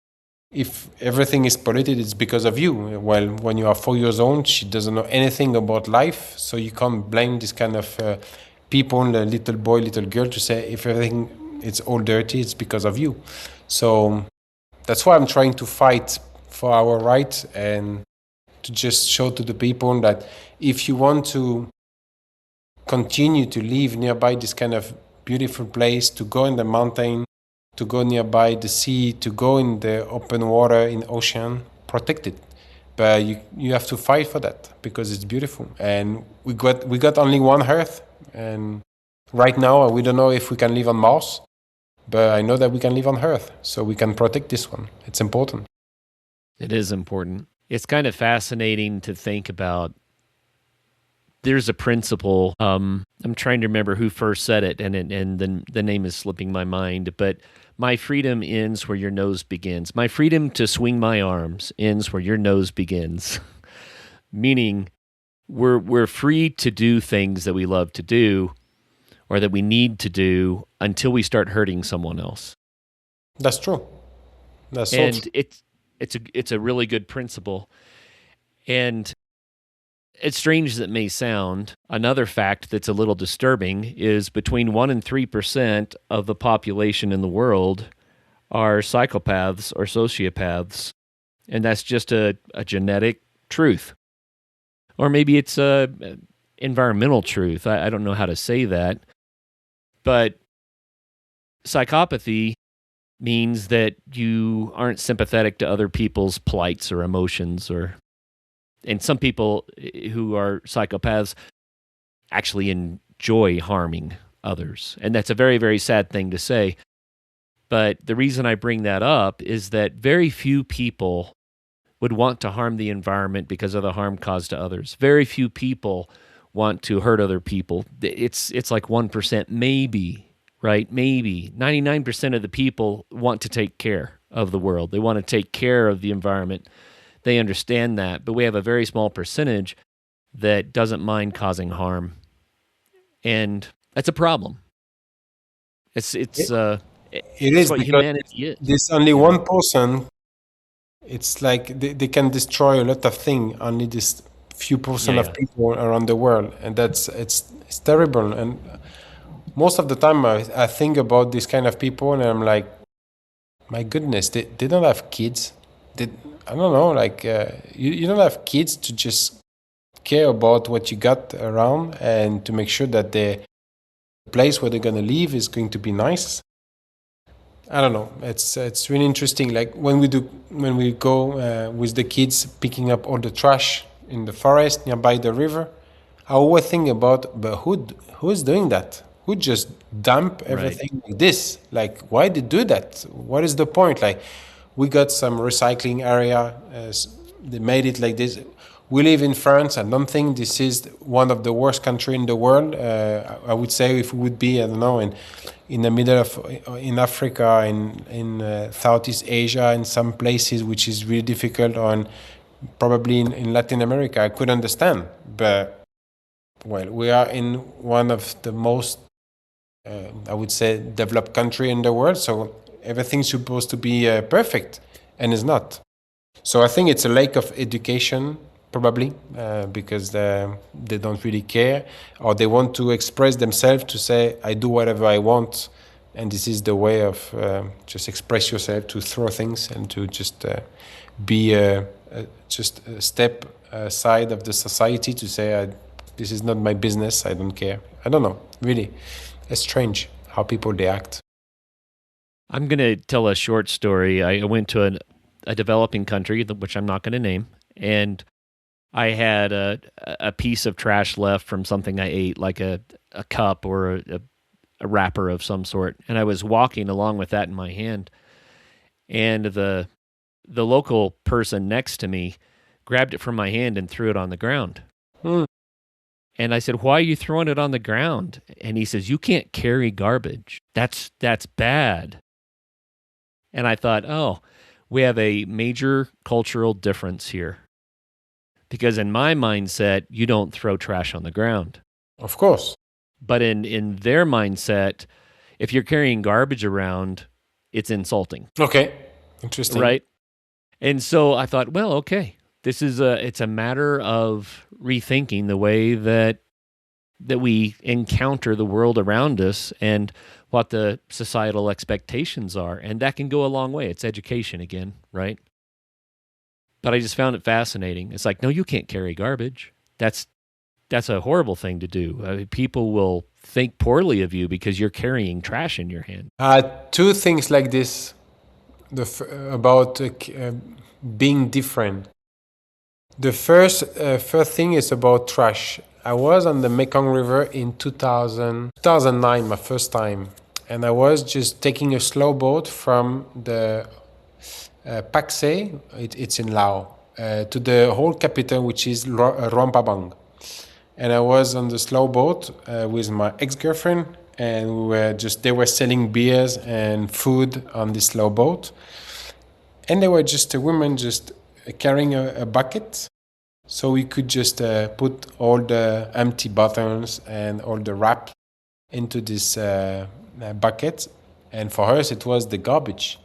if everything is polluted, it's because of you. Well, when you are 4 years old, she doesn't know anything about life, so you can't blame this kind of people, the little boy, little girl, to say, if everything is all dirty, it's because of you. So that's why I'm trying to fight for our rights and to just show to the people that if you want to continue to live nearby this kind of beautiful place, to go in the mountain, to go nearby the sea, to go in the open water, in ocean, protect it. But you have to fight for that because it's beautiful. And we got only one Earth. And right now, we don't know if we can live on Mars, but I know that we can live on Earth. So we can protect this one. It's important. It is important. It's kind of fascinating to think about. There's a principle. I'm trying to remember who first said it, and the name is slipping my mind. But my freedom ends where your nose begins. My freedom to swing my arms ends where your nose begins. Meaning, we're free to do things that we love to do, or that we need to do, until we start hurting someone else. That's true. That's and so true. It's a really good principle. And as strange as it may sound, another fact that's a little disturbing is between 1% and 3% of the population in the world are psychopaths or sociopaths. And that's just a genetic truth. Or maybe it's a environmental truth. I don't know how to say that. But psychopathy means that you aren't sympathetic to other people's plights or emotions, and some people who are psychopaths actually enjoy harming others. And that's a very, very sad thing to say. But the reason I bring that up is that very few people would want to harm the environment because of the harm caused to others. Very few people want to hurt other people. It's like 1% maybe right? Maybe 99% of the people want to take care of the world. They want to take care of the environment. They understand that, but we have a very small percentage that doesn't mind causing harm, and that's a problem. It's It, it's it it's is what because humanity is. there's only one person. It's like they can destroy a lot of things. Only this few Yeah, percent of yeah. people around the world, and it's terrible. And most of the time, I think about this kind of people, and I'm like, my goodness, they don't have kids. They, I don't know, like you don't have kids to just care about what you got around and to make sure that the place where they're gonna live is going to be nice. I don't know. It's really interesting. Like when we go with the kids picking up all the trash in the forest nearby the river, I always think about, but who's doing that? Who just dump Right. everything like this? Like why they do that? What is the point? Like we got some recycling area. They made it like this. We live in France. I don't think this is one of the worst country in the world. I would say if we would be, I don't know, in the middle of in Africa, in Southeast Asia, in some places which is really difficult, or probably in Latin America, I could understand. But well, we are in one of the most, I would say, developed country in the world. So everything's supposed to be perfect, and it's not. So I think it's a lack of education, probably, because they don't really care, or they want to express themselves to say, "I do whatever I want," and this is the way of just express yourself, to throw things and to just be just a step aside of the society to say, "This is not my business. I don't care." I don't know. Really, it's strange how people they act. I'm going to tell a short story. I went to a developing country, which I'm not going to name, and I had a piece of trash left from something I ate, like a cup or a wrapper of some sort, and I was walking along with that in my hand, and the local person next to me grabbed it from my hand and threw it on the ground. Hmm. And I said, "Why are you throwing it on the ground?" And he says, "You can't carry garbage. That's bad." And I thought, "Oh, we have a major cultural difference here." Because in my mindset, you don't throw trash on the ground. Of course. But in their mindset, if you're carrying garbage around, it's insulting, Okay. Interesting. right? And so I thought, well, okay, it's a matter of rethinking the way that we encounter the world around us and what the societal expectations are, and that can go a long way. It's education again, right? But I just found it fascinating. It's like, no, you can't carry garbage. That's a horrible thing to do. I mean, people will think poorly of you because you're carrying trash in your hand. Two things like this about being different. The first thing is about trash. I was on the Mekong River in 2009, my first time, and I was just taking a slow boat from the Pak Se, it's in Laos, to the whole capital, which is Luang. And I was on the slow boat with my ex-girlfriend, and they were selling beers and food on this slow boat. And there were just a woman just carrying a bucket, so we could just put all the empty bottles and all the wrap into this bucket. And for her, it was the garbage.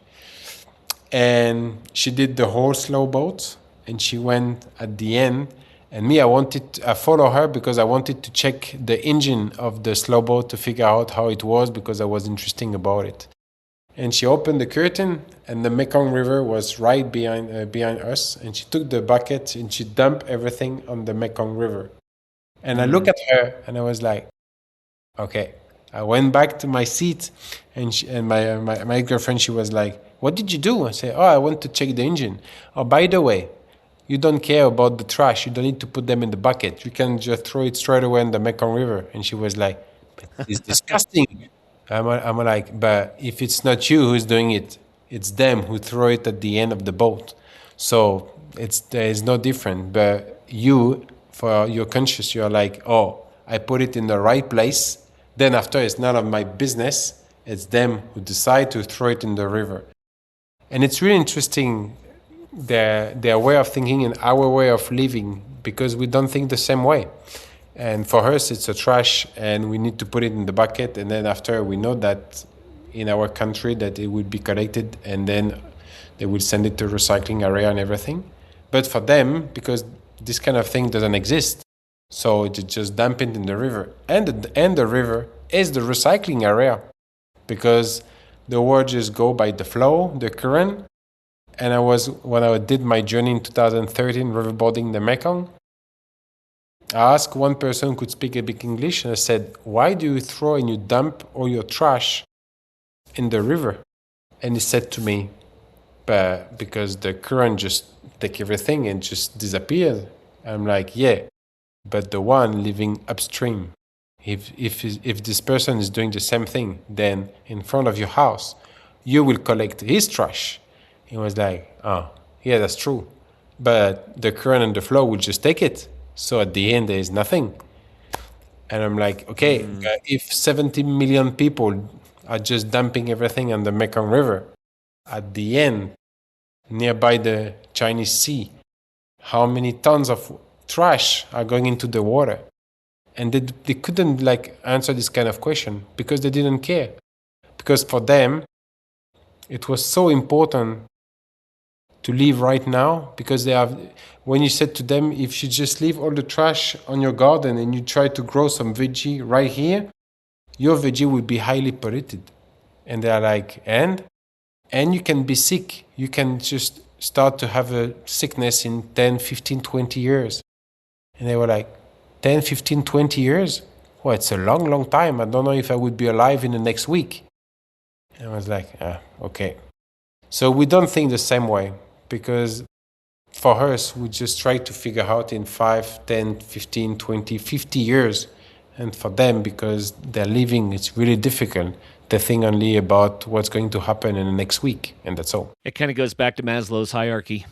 And she did the whole slow boat, and she went at the end. And me, I follow her because I wanted to check the engine of the slow boat to figure out how it was, because I was interested about it. And she opened the curtain, and the Mekong River was right behind us. And she took the bucket and she dumped everything on the Mekong River. And I look at her, and I was like, okay. I went back to my seat, and my girlfriend, she was like, "What did you do?" I said, "Oh, I went to check the engine." "Oh, by the way, you don't care about the trash. You don't need to put them in the bucket. You can just throw it straight away in the Mekong River." And she was like, "But it's disgusting." I'm like, "But if it's not you who's doing it, it's them who throw it at the end of the boat. So there is no different. But you, for your conscience, you're like, oh, I put it in the right place. Then after, it's none of my business. It's them who decide to throw it in the river. And it's really interesting their way of thinking and our way of living, because we don't think the same way. And for us, it's a trash, and we need to put it in the bucket. And then after, we know that in our country that it will be collected, and then they will send it to recycling area and everything. But for them, because this kind of thing doesn't exist, so they just dump it in the river. And the river is the recycling area, because the water just go by the flow, the current. And when I did my journey in 2013 riverboarding the Mekong, I asked one person who could speak a bit English, and I said, "Why do you throw and you dump all your trash in the river?" And he said to me, because the current just take everything and just disappears. I'm like, yeah, but the one living upstream, if this person is doing the same thing, then in front of your house, you will collect his trash. He was like, oh, yeah, that's true. But the current and the flow will just take it. So at the end, there is nothing. And I'm like, okay, if 70 million people are just dumping everything on the Mekong River, at the end, nearby the Chinese Sea, how many tons of trash are going into the water? And they couldn't answer this kind of question because they didn't care. Because for them, it was so important to live right now, because when you said to them, if you just leave all the trash on your garden and you try to grow some veggie right here, your veggie will be highly polluted. And they're like, and you can be sick. You can just start to have a sickness in 10, 15, 20 years. And they were like, 10, 15, 20 years? Well, it's a long, long time. I don't know if I would be alive in the next week. And I was like, okay. So we don't think the same way, because for us, we just try to figure out in 5, 10, 15, 20, 50 years. And for them, because they're living, it's really difficult. They think only about what's going to happen in the next week, and that's all. It kind of goes back to Maslow's hierarchy.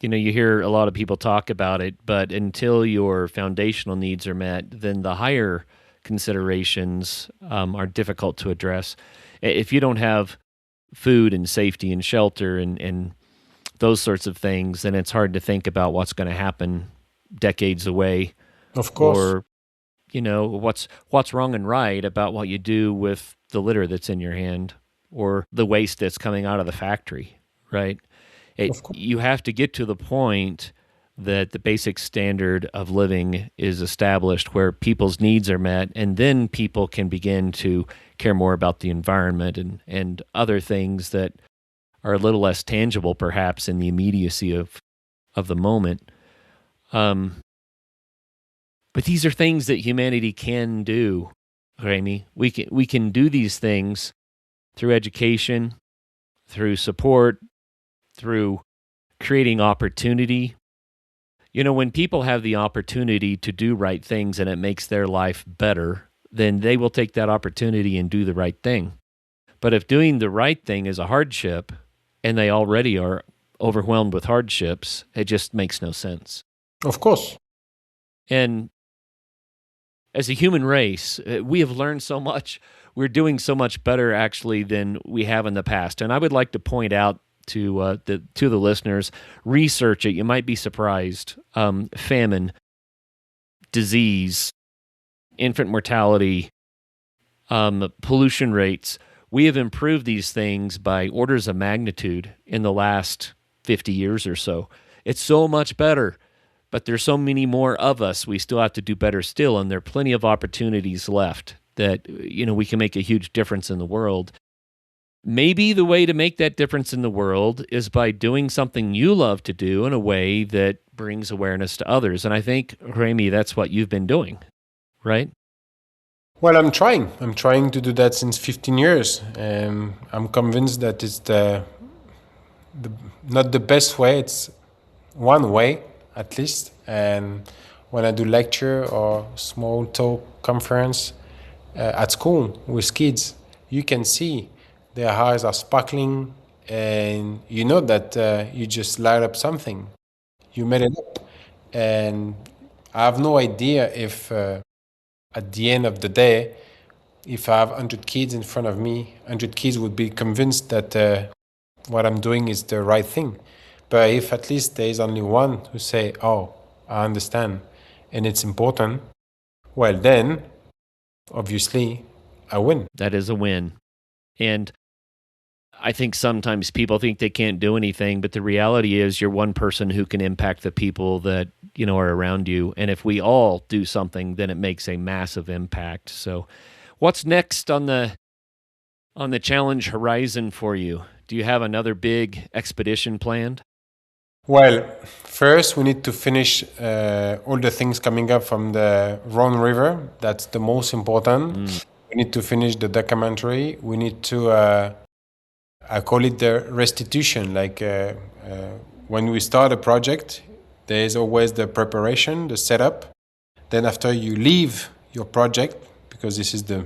You know, you hear a lot of people talk about it, but until your foundational needs are met, then the higher considerations are difficult to address. If you don't have food and safety and shelter and those sorts of things, then it's hard to think about what's going to happen decades away. Of course. Or, you know, what's wrong and right about what you do with the litter that's in your hand or the waste that's coming out of the factory, right? You have to get to the point that the basic standard of living is established where people's needs are met, and then people can begin to care more about the environment and other things that are a little less tangible, perhaps, in the immediacy of the moment. But these are things that humanity can do, Remy. We can do these things through education, through support, through creating opportunity. You know, when people have the opportunity to do right things and it makes their life better, then they will take that opportunity and do the right thing. But if doing the right thing is a hardship and they already are overwhelmed with hardships, it just makes no sense. Of course. And as a human race, we have learned so much. We're doing so much better, actually, than we have in the past. And I would like to point out to the listeners, research it. You might be surprised. Famine, disease, infant mortality, pollution rates. We have improved these things by orders of magnitude in the last 50 years or so. It's so much better, but there's so many more of us. We still have to do better still, and there are plenty of opportunities left that, you know, we can make a huge difference in the world. Maybe the way to make that difference in the world is by doing something you love to do in a way that brings awareness to others. And I think, Remy, that's what you've been doing, right? Well, I'm trying. I'm trying to do that since 15 years. And I'm convinced that it's not the best way. It's one way, at least. And when I do lecture or small talk conference at school with kids, you can see their eyes are sparkling, and you know that you just light up something. You made it up. And I have no idea if at the end of the day, if I have 100 kids in front of me, 100 kids would be convinced that what I'm doing is the right thing. But if at least there is only one who say, oh, I understand, and it's important, well, then, obviously, I win. That is a win. And I think sometimes people think they can't do anything, but the reality is you're one person who can impact the people that, are around you. And if we all do something, then it makes a massive impact. So what's next on the challenge horizon for you? Do you have another big expedition planned? Well, first we need to finish all the things coming up from the Rhone River. That's the most important. We need to finish the documentary. We need to, I call it the restitution. Like when we start a project, there is always the preparation, the setup. Then after you leave your project, because this is the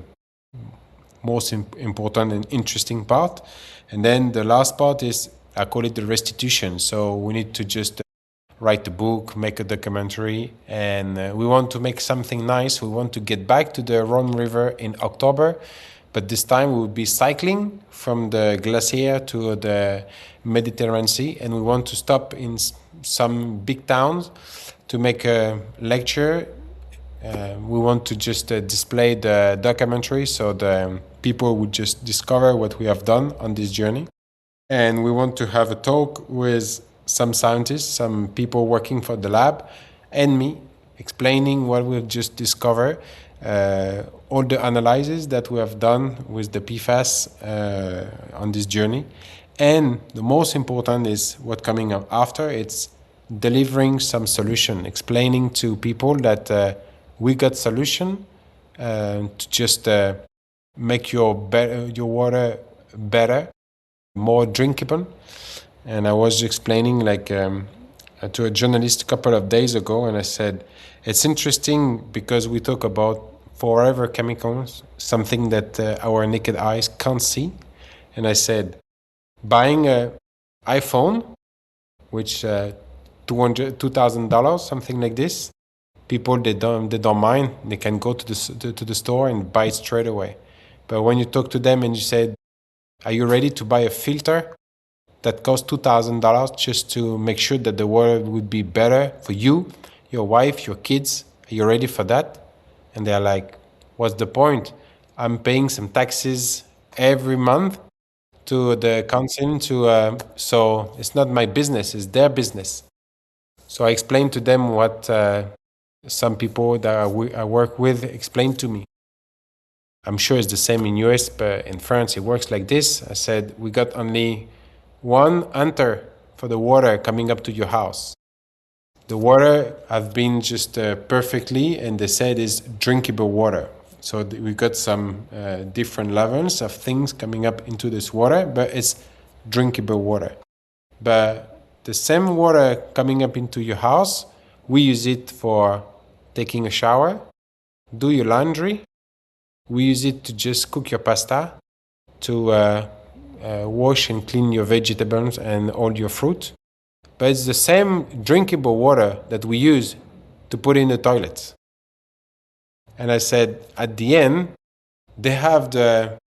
most important and interesting part. And then the last part is, I call it the restitution. So we need to just write a book, make a documentary, and we want to make something nice. We want to get back to the Rhone River in October, but this time we will be cycling from the glacier to the Mediterranean Sea, and we want to stop in some big towns to make a lecture. We want to just display the documentary so the people would just discover what we have done on this journey. And we want to have a talk with some scientists, some people working for the lab, and me, explaining what we've just discovered, all the analyses that we have done with the PFAS on this journey. And the most important is what coming up after. It's delivering some solution, explaining to people that we got solution to just make your water better, more drinkable. And I was explaining to a journalist a couple of days ago, and I said, it's interesting because we talk about forever chemicals, something that our naked eyes can't see. And I said, buying an iPhone, which $2,000, something like this, people, they don't mind. They can go to the store and buy it straight away. But when you talk to them and you say, are you ready to buy a filter that costs $2,000 just to make sure that the water would be better for you, your wife, your kids? Are you ready for that? And they're like, what's the point? I'm paying some taxes every month to the council, so it's not my business, it's their business. So I explained to them what some people that I work with explained to me. I'm sure it's the same in US, but in France it works like this. I said, we got only one enter for the water coming up to your house. The water have been just perfectly, and they said is drinkable water. So we got some different levels of things coming up into this water, but it's drinkable water. But the same water coming up into your house, we use it for taking a shower, do your laundry. We use it to just cook your pasta, to wash and clean your vegetables and all your fruit. But it's the same drinkable water that we use to put in the toilets. And I said, at the end, they have to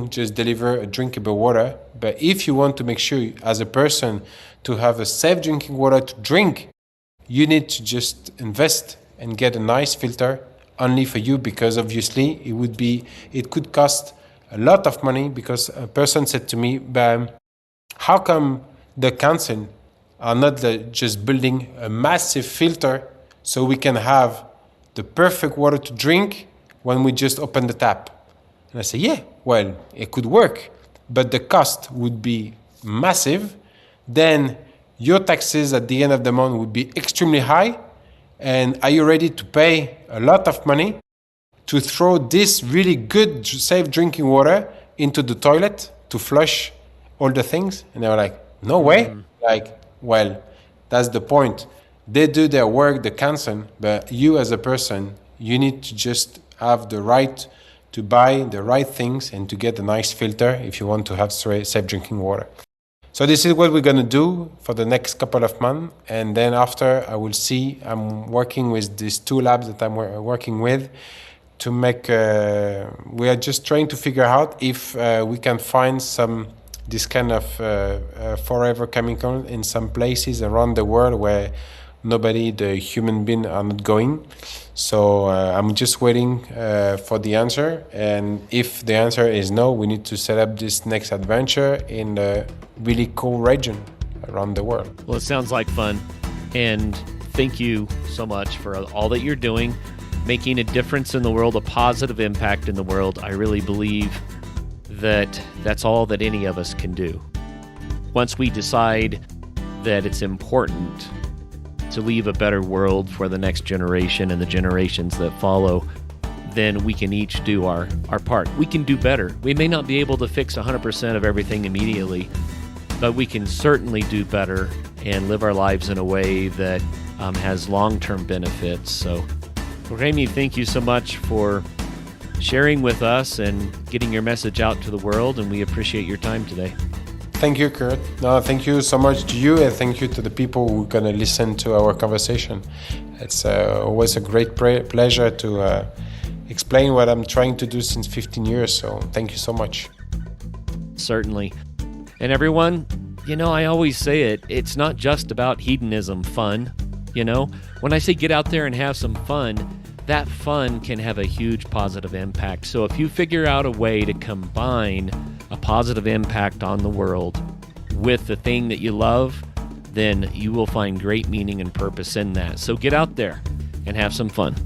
just deliver a drinkable water. But if you want to make sure as a person to have a safe drinking water to drink, you need to just invest and get a nice filter only for you, because obviously it could cost a lot of money. Because a person said to me, how come the council are not just building a massive filter so we can have the perfect water to drink when we just open the tap? And I say, yeah, well, it could work, but the cost would be massive. Then your taxes at the end of the month would be extremely high. And are you ready to pay a lot of money to throw this really good, safe drinking water into the toilet to flush all the things? And they were like, no way. Like, well, that's the point. They do their work, the council, but you as a person, you need to just have the right to buy the right things and to get a nice filter if you want to have safe drinking water. So this is what we're going to do for the next couple of months. And then after, I will see, I'm working with these two labs that I'm working with to make. We are just trying to figure out if we can find this kind of forever chemical in some places around the world where the human being are not going. So I'm just waiting for the answer. And if the answer is no, we need to set up this next adventure in a really cool region around the world. Well, it sounds like fun. And thank you so much for all that you're doing, making a difference in the world, a positive impact in the world. I really believe that that's all that any of us can do. Once we decide that it's important to leave a better world for the next generation and the generations that follow, then we can each do our part. We can do better. We may not be able to fix 100% of everything immediately, but we can certainly do better and live our lives in a way that has long-term benefits. So, Remy, thank you so much for sharing with us and getting your message out to the world, and we appreciate your time today. Thank you, Kurt. No, thank you so much to you, and thank you to the people who are going to listen to our conversation. It's always a great pleasure to explain what I'm trying to do since 15 years, so thank you so much. Certainly. And everyone, I always say it's not just about hedonism, fun. When I say get out there and have some fun, that fun can have a huge positive impact. So if you figure out a way to combine a positive impact on the world with the thing that you love, then you will find great meaning and purpose in that. So get out there and have some fun.